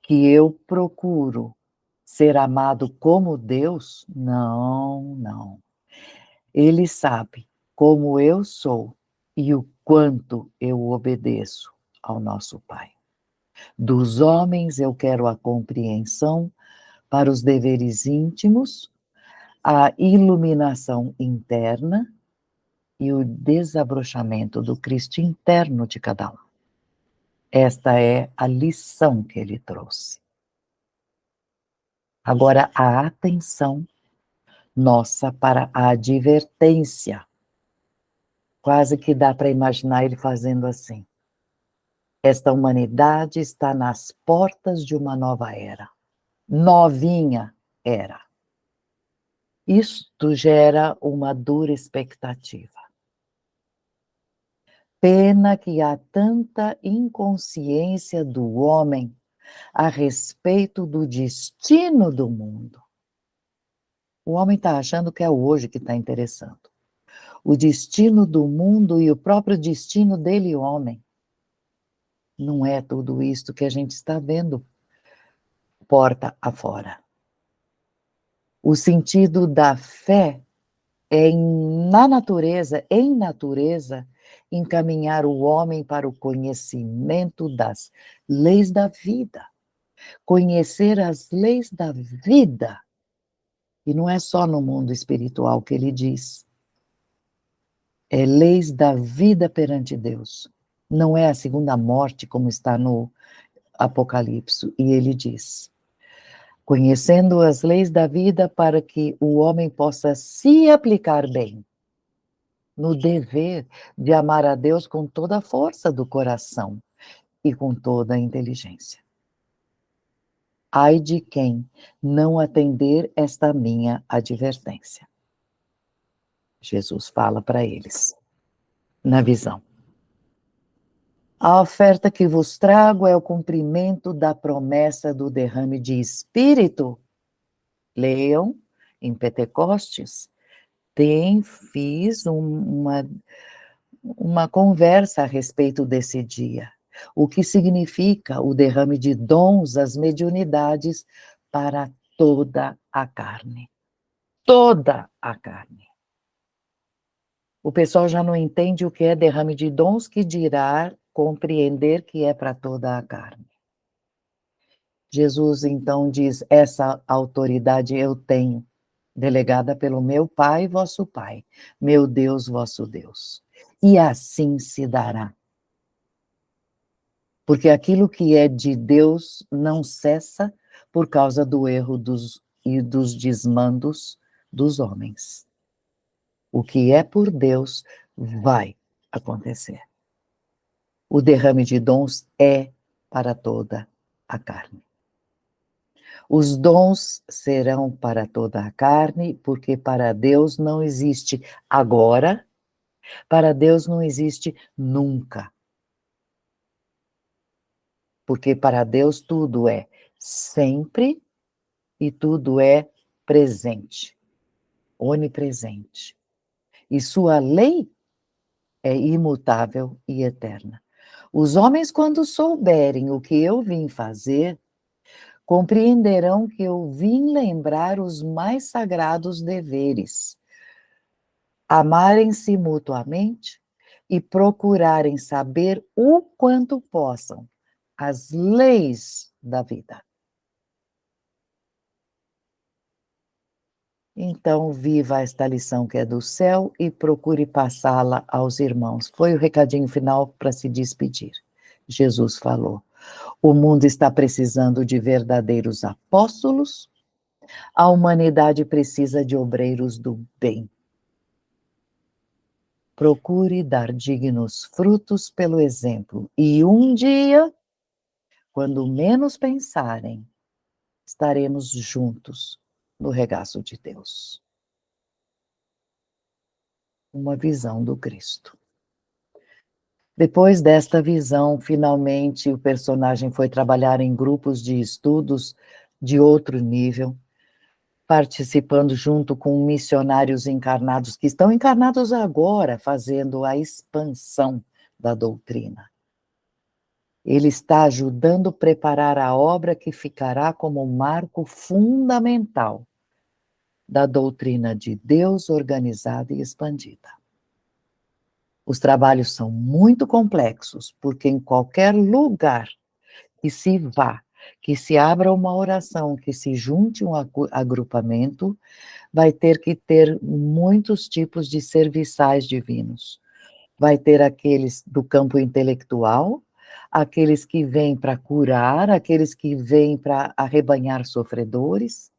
[SPEAKER 1] que eu procuro ser amado como Deus, não. Ele sabe como eu sou e o quanto eu obedeço ao nosso Pai. Dos homens eu quero a compreensão para os deveres íntimos, a iluminação interna e o desabrochamento do Cristo interno de cada um. Esta é a lição que ele trouxe. Agora, a atenção nossa para a advertência. Quase que dá para imaginar ele fazendo assim. Esta humanidade está nas portas de uma nova era. Novinha era. Isto gera uma dura expectativa. Pena que há tanta inconsciência do homem a respeito do destino do mundo. O homem está achando que é hoje que está interessando. O destino do mundo e o próprio destino dele, homem. Não é tudo isto que a gente está vendo porta afora. O sentido da fé é em natureza, encaminhar o homem para o conhecimento das leis da vida. Conhecer as leis da vida. E não é só no mundo espiritual que ele diz. É leis da vida perante Deus. Não é a segunda morte, como está no Apocalipse. E ele diz: conhecendo as leis da vida para que o homem possa se aplicar bem no dever de amar a Deus com toda a força do coração e com toda a inteligência. Ai de quem não atender esta minha advertência. Jesus fala para eles, na visão. A oferta que vos trago é o cumprimento da promessa do derrame de espírito. Leiam em Pentecostes. Fiz uma conversa a respeito desse dia. O que significa o derrame de dons, as mediunidades para toda a carne. Toda a carne. O pessoal já não entende o que é derrame de dons, que dirá compreender que é para toda a carne. Jesus então diz: essa autoridade eu tenho, delegada pelo meu Pai, vosso Pai, meu Deus, vosso Deus. E assim se dará. Porque aquilo que é de Deus não cessa por causa do erro e dos desmandos dos homens. O que é por Deus vai acontecer. O derrame de dons é para toda a carne. Os dons serão para toda a carne, porque para Deus não existe agora, para Deus não existe nunca. Porque para Deus tudo é sempre e tudo é presente, onipresente. E sua lei é imutável e eterna. Os homens, quando souberem o que eu vim fazer, compreenderão que eu vim lembrar os mais sagrados deveres, amarem-se mutuamente e procurarem saber o quanto possam as leis da vida. Então, viva esta lição que é do céu e procure passá-la aos irmãos. Foi o recadinho final para se despedir. Jesus falou: o mundo está precisando de verdadeiros apóstolos, a humanidade precisa de obreiros do bem. Procure dar dignos frutos pelo exemplo, e um dia, quando menos pensarem, estaremos juntos no regaço de Deus. Uma visão do Cristo. Depois desta visão, finalmente o personagem foi trabalhar em grupos de estudos de outro nível, participando junto com missionários encarnados, que estão encarnados agora, fazendo a expansão da doutrina. Ele está ajudando a preparar a obra que ficará como marco fundamental da doutrina de Deus organizada e expandida. Os trabalhos são muito complexos, porque em qualquer lugar que se vá, que se abra uma oração, que se junte um agrupamento, vai ter que ter muitos tipos de serviçais divinos. Vai ter aqueles do campo intelectual, aqueles que vêm para curar, aqueles que vêm para arrebanhar sofredores,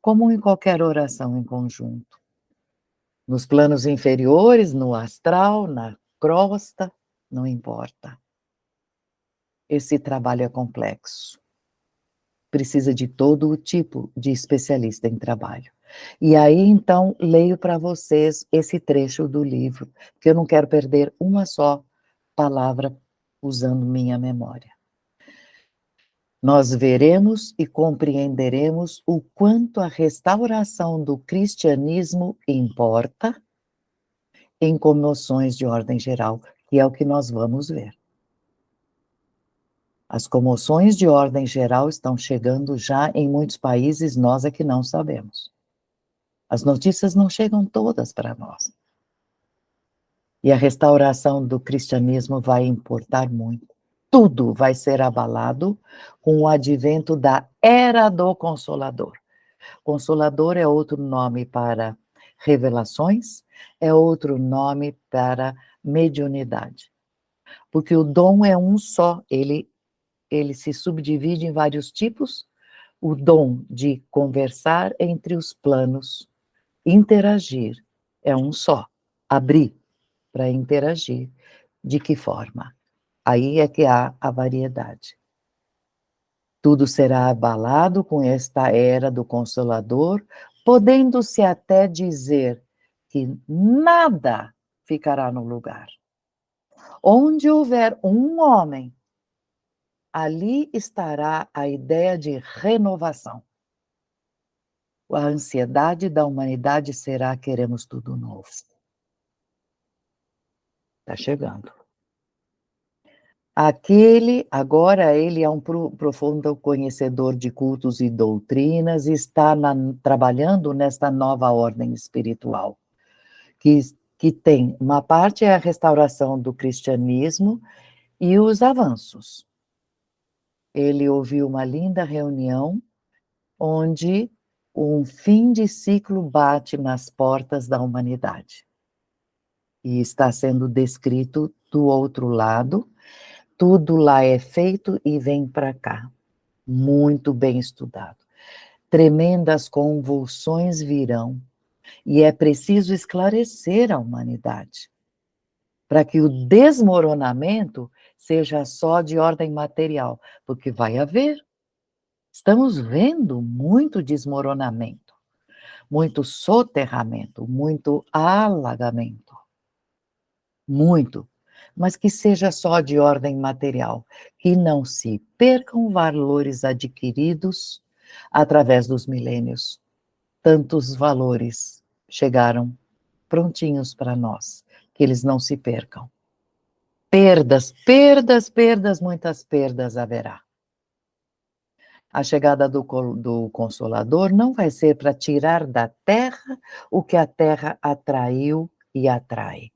[SPEAKER 1] como em qualquer oração em conjunto. Nos planos inferiores, no astral, na crosta, não importa. Esse trabalho é complexo. Precisa de todo o tipo de especialista em trabalho. E aí, então, leio para vocês esse trecho do livro, que eu não quero perder uma só palavra usando minha memória. Nós veremos e compreenderemos o quanto a restauração do cristianismo importa em comoções de ordem geral, que é o que nós vamos ver. As comoções de ordem geral estão chegando já em muitos países, nós é que não sabemos. As notícias não chegam todas para nós. E a restauração do cristianismo vai importar muito. Tudo vai ser abalado com o advento da Era do Consolador. Consolador é outro nome para revelações, é outro nome para mediunidade. Porque o dom é um só, ele se subdivide em vários tipos. O dom de conversar entre os planos, interagir, é um só. Abrir para interagir. De que forma? Aí é que há a variedade. Tudo será abalado com esta era do Consolador, podendo-se até dizer que nada ficará no lugar. Onde houver um homem, ali estará a ideia de renovação. A ansiedade da humanidade será: queremos tudo novo. Está chegando. Agora ele é um profundo conhecedor de cultos e doutrinas, e está trabalhando nesta nova ordem espiritual, que tem uma parte é a restauração do cristianismo e os avanços. Ele ouviu uma linda reunião onde um fim de ciclo bate nas portas da humanidade. E está sendo descrito do outro lado. Tudo lá é feito e vem para cá. Muito bem estudado. Tremendas convulsões virão, e é preciso esclarecer a humanidade, para que o desmoronamento seja só de ordem material, porque vai haver. Estamos vendo muito desmoronamento, muito soterramento, muito alagamento. Muito. Mas que seja só de ordem material, que não se percam valores adquiridos através dos milênios. Tantos valores chegaram prontinhos para nós, que eles não se percam. Perdas, perdas, perdas, muitas perdas haverá. A chegada do Consolador não vai ser para tirar da terra o que a terra atraiu e atrai.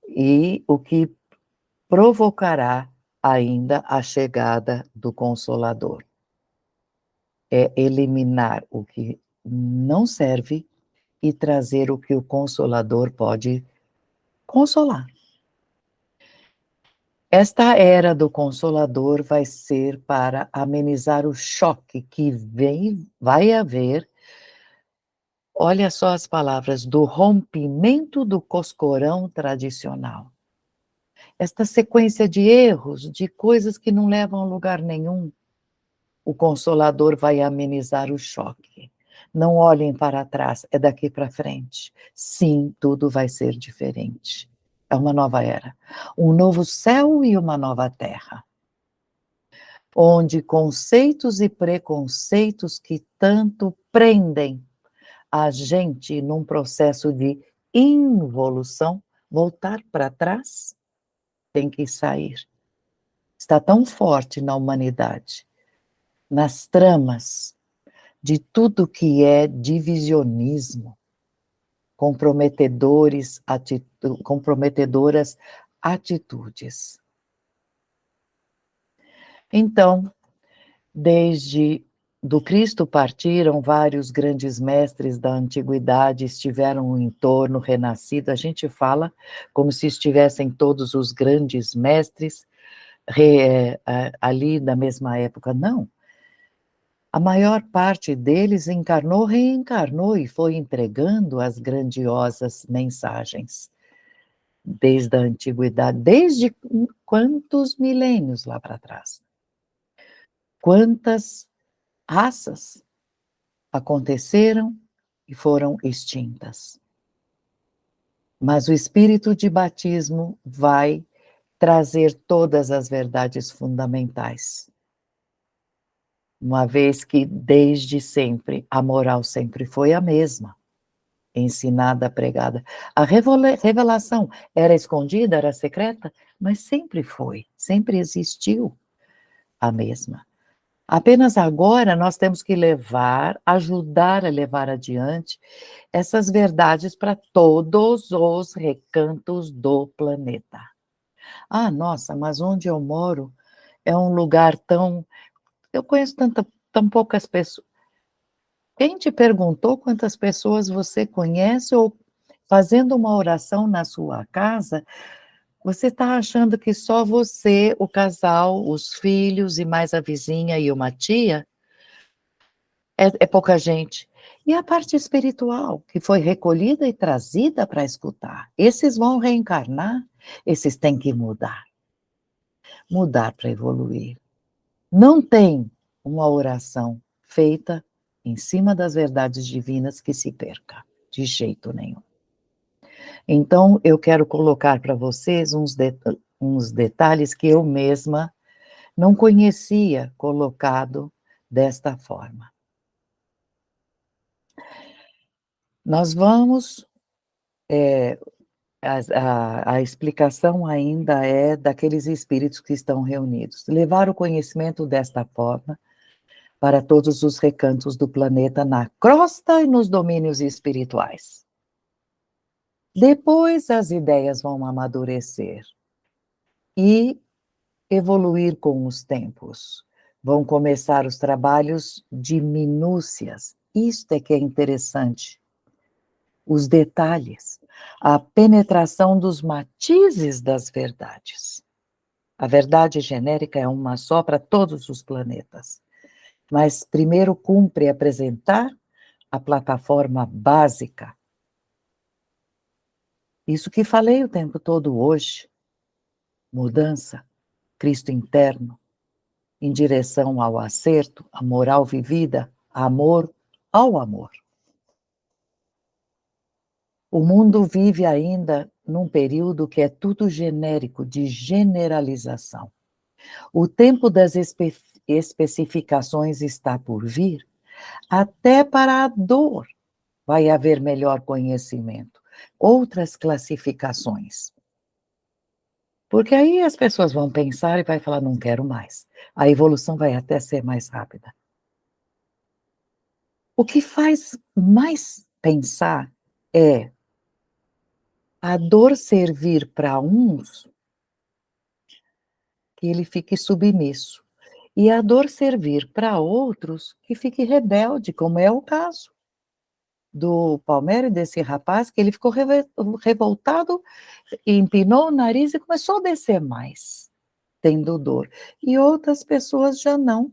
[SPEAKER 1] E o que provocará ainda a chegada do Consolador. É eliminar o que não serve e trazer o que o Consolador pode consolar. Esta era do Consolador vai ser para amenizar o choque que vai haver, olha só as palavras, do rompimento do coscorão tradicional. Esta sequência de erros, de coisas que não levam a lugar nenhum, o Consolador vai amenizar o choque. Não olhem para trás, é daqui para frente. Sim, tudo vai ser diferente. É uma nova era. Um novo céu e uma nova terra. Onde conceitos e preconceitos que tanto prendem a gente num processo de involução, voltar para trás, tem que sair. Está tão forte na humanidade, nas tramas de tudo que é divisionismo, comprometedoras atitudes. Então, desde do Cristo partiram vários grandes mestres da antiguidade, estiveram em torno, renascido. A gente fala como se estivessem todos os grandes mestres ali da mesma época. Não. A maior parte deles encarnou, reencarnou e foi entregando as grandiosas mensagens desde a antiguidade, desde quantos milênios lá para trás. Quantas raças aconteceram e foram extintas. Mas o espírito de batismo vai trazer todas as verdades fundamentais. Uma vez que, desde sempre, a moral sempre foi a mesma, ensinada, pregada. A revelação era escondida, era secreta, mas sempre foi, sempre existiu a mesma. Apenas agora nós temos que ajudar a levar adiante essas verdades para todos os recantos do planeta. Ah, nossa, mas onde eu moro é um lugar tão... Eu conheço tão poucas pessoas. Quem te perguntou quantas pessoas você conhece ou fazendo uma oração na sua casa, você está achando que só você, o casal, os filhos e mais a vizinha e uma tia? É pouca gente. E a parte espiritual, que foi recolhida e trazida para escutar. Esses vão reencarnar, esses têm que mudar. Mudar para evoluir. Não tem uma oração feita em cima das verdades divinas que se perca, de jeito nenhum. Então, eu quero colocar para vocês uns detalhes que eu mesma não conhecia colocado desta forma. Nós vamos, a explicação ainda é daqueles espíritos que estão reunidos. Levar o conhecimento desta forma para todos os recantos do planeta, na crosta e nos domínios espirituais. Depois as ideias vão amadurecer e evoluir com os tempos. Vão começar os trabalhos de minúcias. Isto é que é interessante. Os detalhes, a penetração dos matizes das verdades. A verdade genérica é uma só para todos os planetas. Mas primeiro cumpre apresentar a plataforma básica. Isso que falei o tempo todo hoje. Mudança, Cristo interno, em direção ao acerto, a moral vivida, amor ao amor. O mundo vive ainda num período que é tudo genérico, de generalização. O tempo das especificações está por vir. Até para a dor vai haver melhor conhecimento, outras classificações. Porque aí as pessoas vão pensar e vai falar, não quero mais. A evolução vai até ser mais rápida. O que faz mais pensar é a dor servir para uns que ele fique submisso, e a dor servir para outros que fique rebelde, como é o caso. do Palmério, desse rapaz, que ele ficou revoltado, empinou o nariz e começou a descer mais, tendo dor. E outras pessoas já não.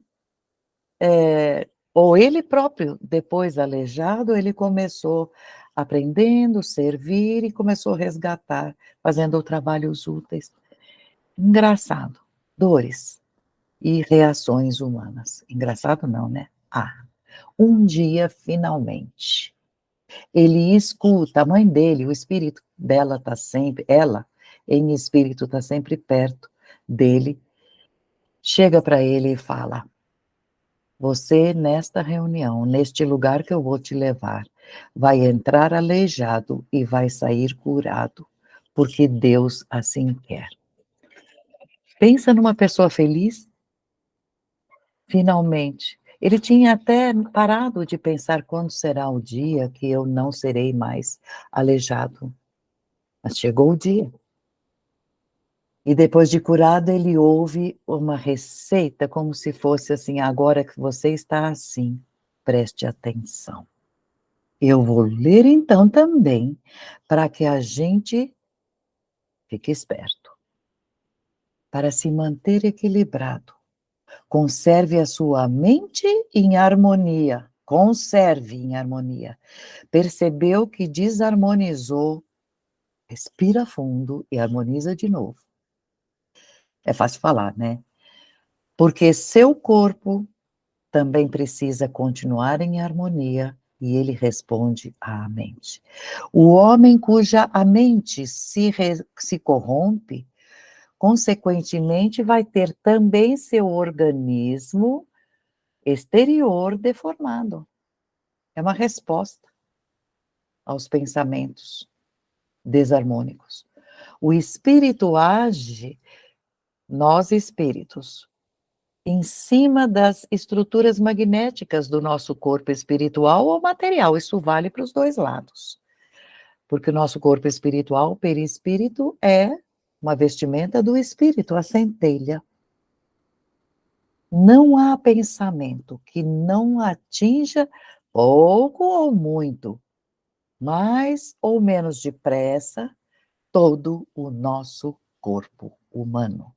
[SPEAKER 1] Ou ele próprio, depois aleijado, ele começou aprendendo, servir e começou a resgatar, fazendo trabalhos úteis. Engraçado, dores e reações humanas. Engraçado não, né? Um dia, finalmente, ele escuta, a mãe dele, o espírito dela está sempre, ela, em espírito, está sempre perto dele, chega para ele e fala: você, nesta reunião, neste lugar que eu vou te levar, vai entrar aleijado e vai sair curado, porque Deus assim quer. Pensa numa pessoa feliz, finalmente. Ele tinha até parado de pensar quando será o dia que eu não serei mais aleijado. Mas chegou o dia. E depois de curado, ele ouve uma receita, como se fosse assim: agora que você está assim, preste atenção. Eu vou ler então também, para que a gente fique esperto. Para se manter equilibrado, conserve a sua mente em harmonia. Conserve em harmonia. Percebeu que desarmonizou, respira fundo e harmoniza de novo. É fácil falar, né? Porque seu corpo também precisa continuar em harmonia e ele responde à mente. O homem cuja a mente se corrompe, consequentemente, vai ter também seu organismo exterior deformado. É uma resposta aos pensamentos desarmônicos. O espírito age, nós espíritos, em cima das estruturas magnéticas do nosso corpo espiritual ou material. Isso vale para os dois lados. Porque o nosso corpo espiritual, perispírito, é uma vestimenta do espírito, a centelha. Não há pensamento que não atinja pouco ou muito, mais ou menos depressa, todo o nosso corpo humano,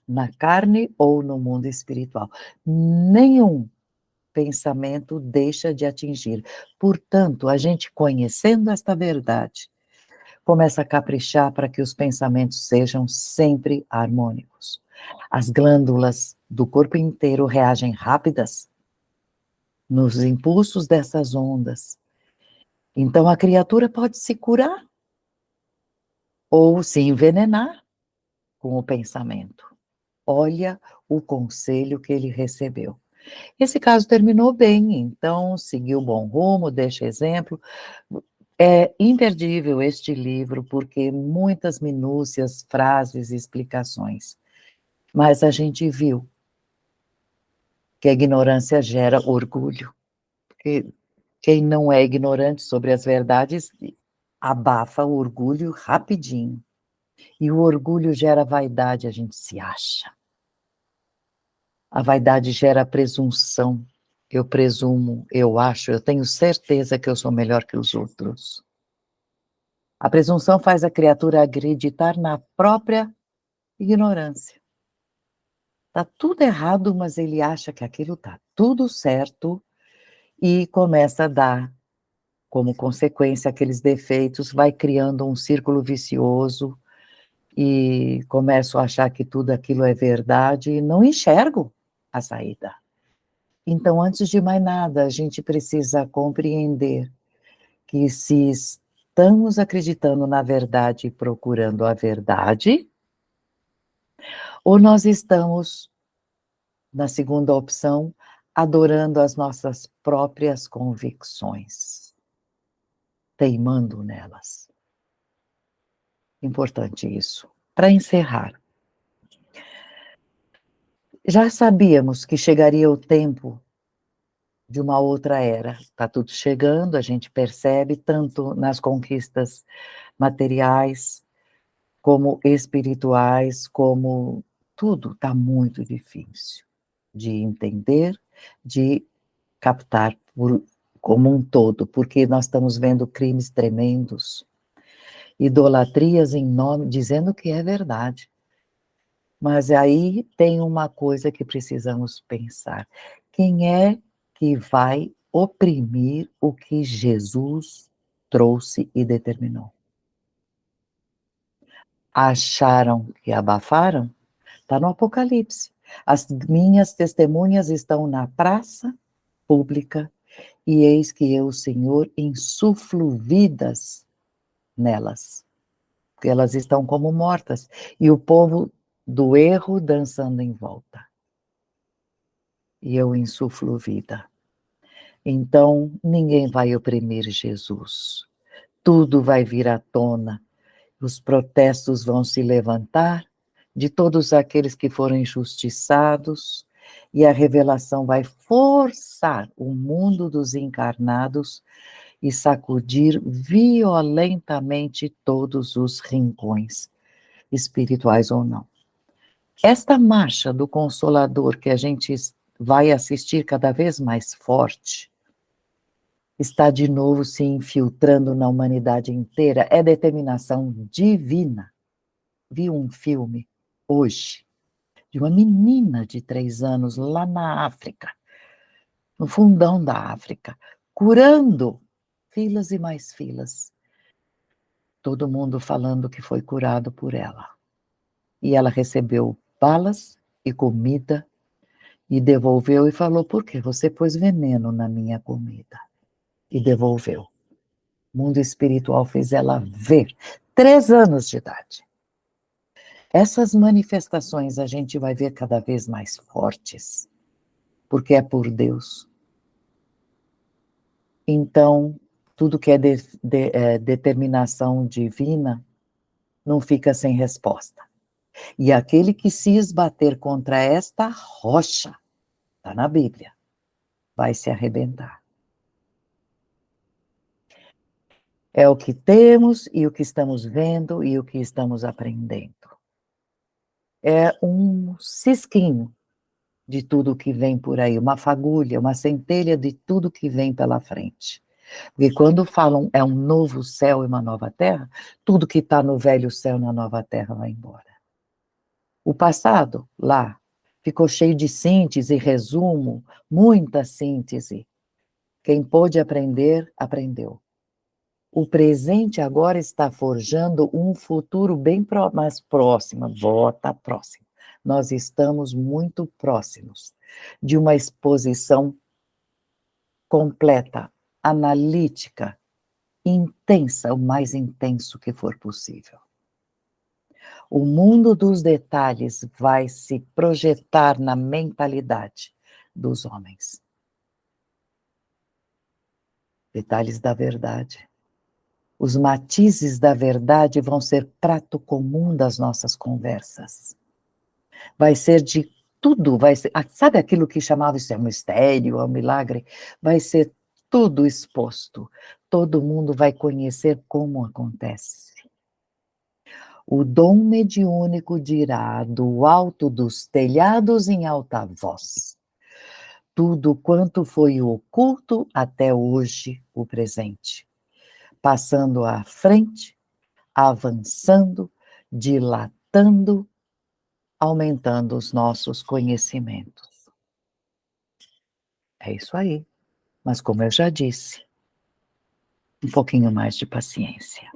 [SPEAKER 1] na carne ou no mundo espiritual. Nenhum pensamento deixa de atingir. Portanto, a gente conhecendo esta verdade, começa a caprichar para que os pensamentos sejam sempre harmônicos. As glândulas do corpo inteiro reagem rápidas nos impulsos dessas ondas. Então a criatura pode se curar ou se envenenar com o pensamento. Olha o conselho que ele recebeu. Esse caso terminou bem, então seguiu bom rumo, deixa exemplo. É imperdível este livro, porque muitas minúcias, frases e explicações. Mas a gente viu que a ignorância gera orgulho. Porque quem não é ignorante sobre as verdades abafa o orgulho rapidinho. E o orgulho gera vaidade, a gente se acha. A vaidade gera presunção. Eu presumo, eu acho, eu tenho certeza que eu sou melhor que os outros. A presunção faz a criatura acreditar na própria ignorância. Está tudo errado, mas ele acha que aquilo está tudo certo e começa a dar como consequência aqueles defeitos, vai criando um círculo vicioso e começo a achar que tudo aquilo é verdade e não enxergo a saída. Então, antes de mais nada, a gente precisa compreender que se estamos acreditando na verdade e procurando a verdade, ou nós estamos, na segunda opção, adorando as nossas próprias convicções, teimando nelas. Importante isso. Para encerrar, já sabíamos que chegaria o tempo de uma outra era. Está tudo chegando, a gente percebe, tanto nas conquistas materiais, como espirituais, como tudo está muito difícil de entender, de captar como um todo, porque nós estamos vendo crimes tremendos, idolatrias em nome, dizendo que é verdade. Mas aí tem uma coisa que precisamos pensar: quem é que vai oprimir o que Jesus trouxe e determinou? Acharam que abafaram? Está no Apocalipse. As minhas testemunhas estão na praça pública, e eis que eu, Senhor, insuflo vidas nelas, porque elas estão como mortas, e o povo do erro dançando em volta. E eu insuflo vida. Então, ninguém vai oprimir Jesus. Tudo vai vir à tona. Os protestos vão se levantar de todos aqueles que foram injustiçados, e a revelação vai forçar o mundo dos encarnados e sacudir violentamente todos os rincões, espirituais ou não. Esta marcha do Consolador que a gente vai assistir cada vez mais forte, está de novo se infiltrando na humanidade inteira, é determinação divina. Vi um filme hoje de uma menina de 3 anos lá na África, no fundão da África, curando filas e mais filas. Todo mundo falando que foi curado por ela. E ela recebeu balas e comida e devolveu e falou: por que você pôs veneno na minha comida? E devolveu. O mundo espiritual fez ela ver. 3 anos de idade. Essas manifestações a gente vai ver cada vez mais fortes, porque é por Deus. Então, tudo que é, determinação divina não fica sem resposta. E aquele que se esbater contra esta rocha, está na Bíblia, vai se arrebentar. É o que temos e o que estamos vendo e o que estamos aprendendo. É um cisquinho de tudo que vem por aí, uma fagulha, uma centelha de tudo que vem pela frente. Porque quando falam é um novo céu e uma nova terra, tudo que está no velho céu e na nova terra vai embora. O passado, lá, ficou cheio de síntese, resumo, muita síntese. Quem pôde aprender, aprendeu. O presente agora está forjando um futuro bem mais próximo, volta próximo. Nós estamos muito próximos de uma exposição completa, analítica, intensa, o mais intenso que for possível. O mundo dos detalhes vai se projetar na mentalidade dos homens. Detalhes da verdade. Os matizes da verdade vão ser prato comum das nossas conversas. Vai ser de tudo, vai ser, sabe aquilo que chamava isso é um mistério, é um milagre? Vai ser tudo exposto. Todo mundo vai conhecer como acontece. O dom mediúnico dirá do alto dos telhados em alta voz. Tudo quanto foi oculto até hoje, o presente. Passando à frente, avançando, dilatando, aumentando os nossos conhecimentos. É isso aí. Mas como eu já disse, um pouquinho mais de paciência.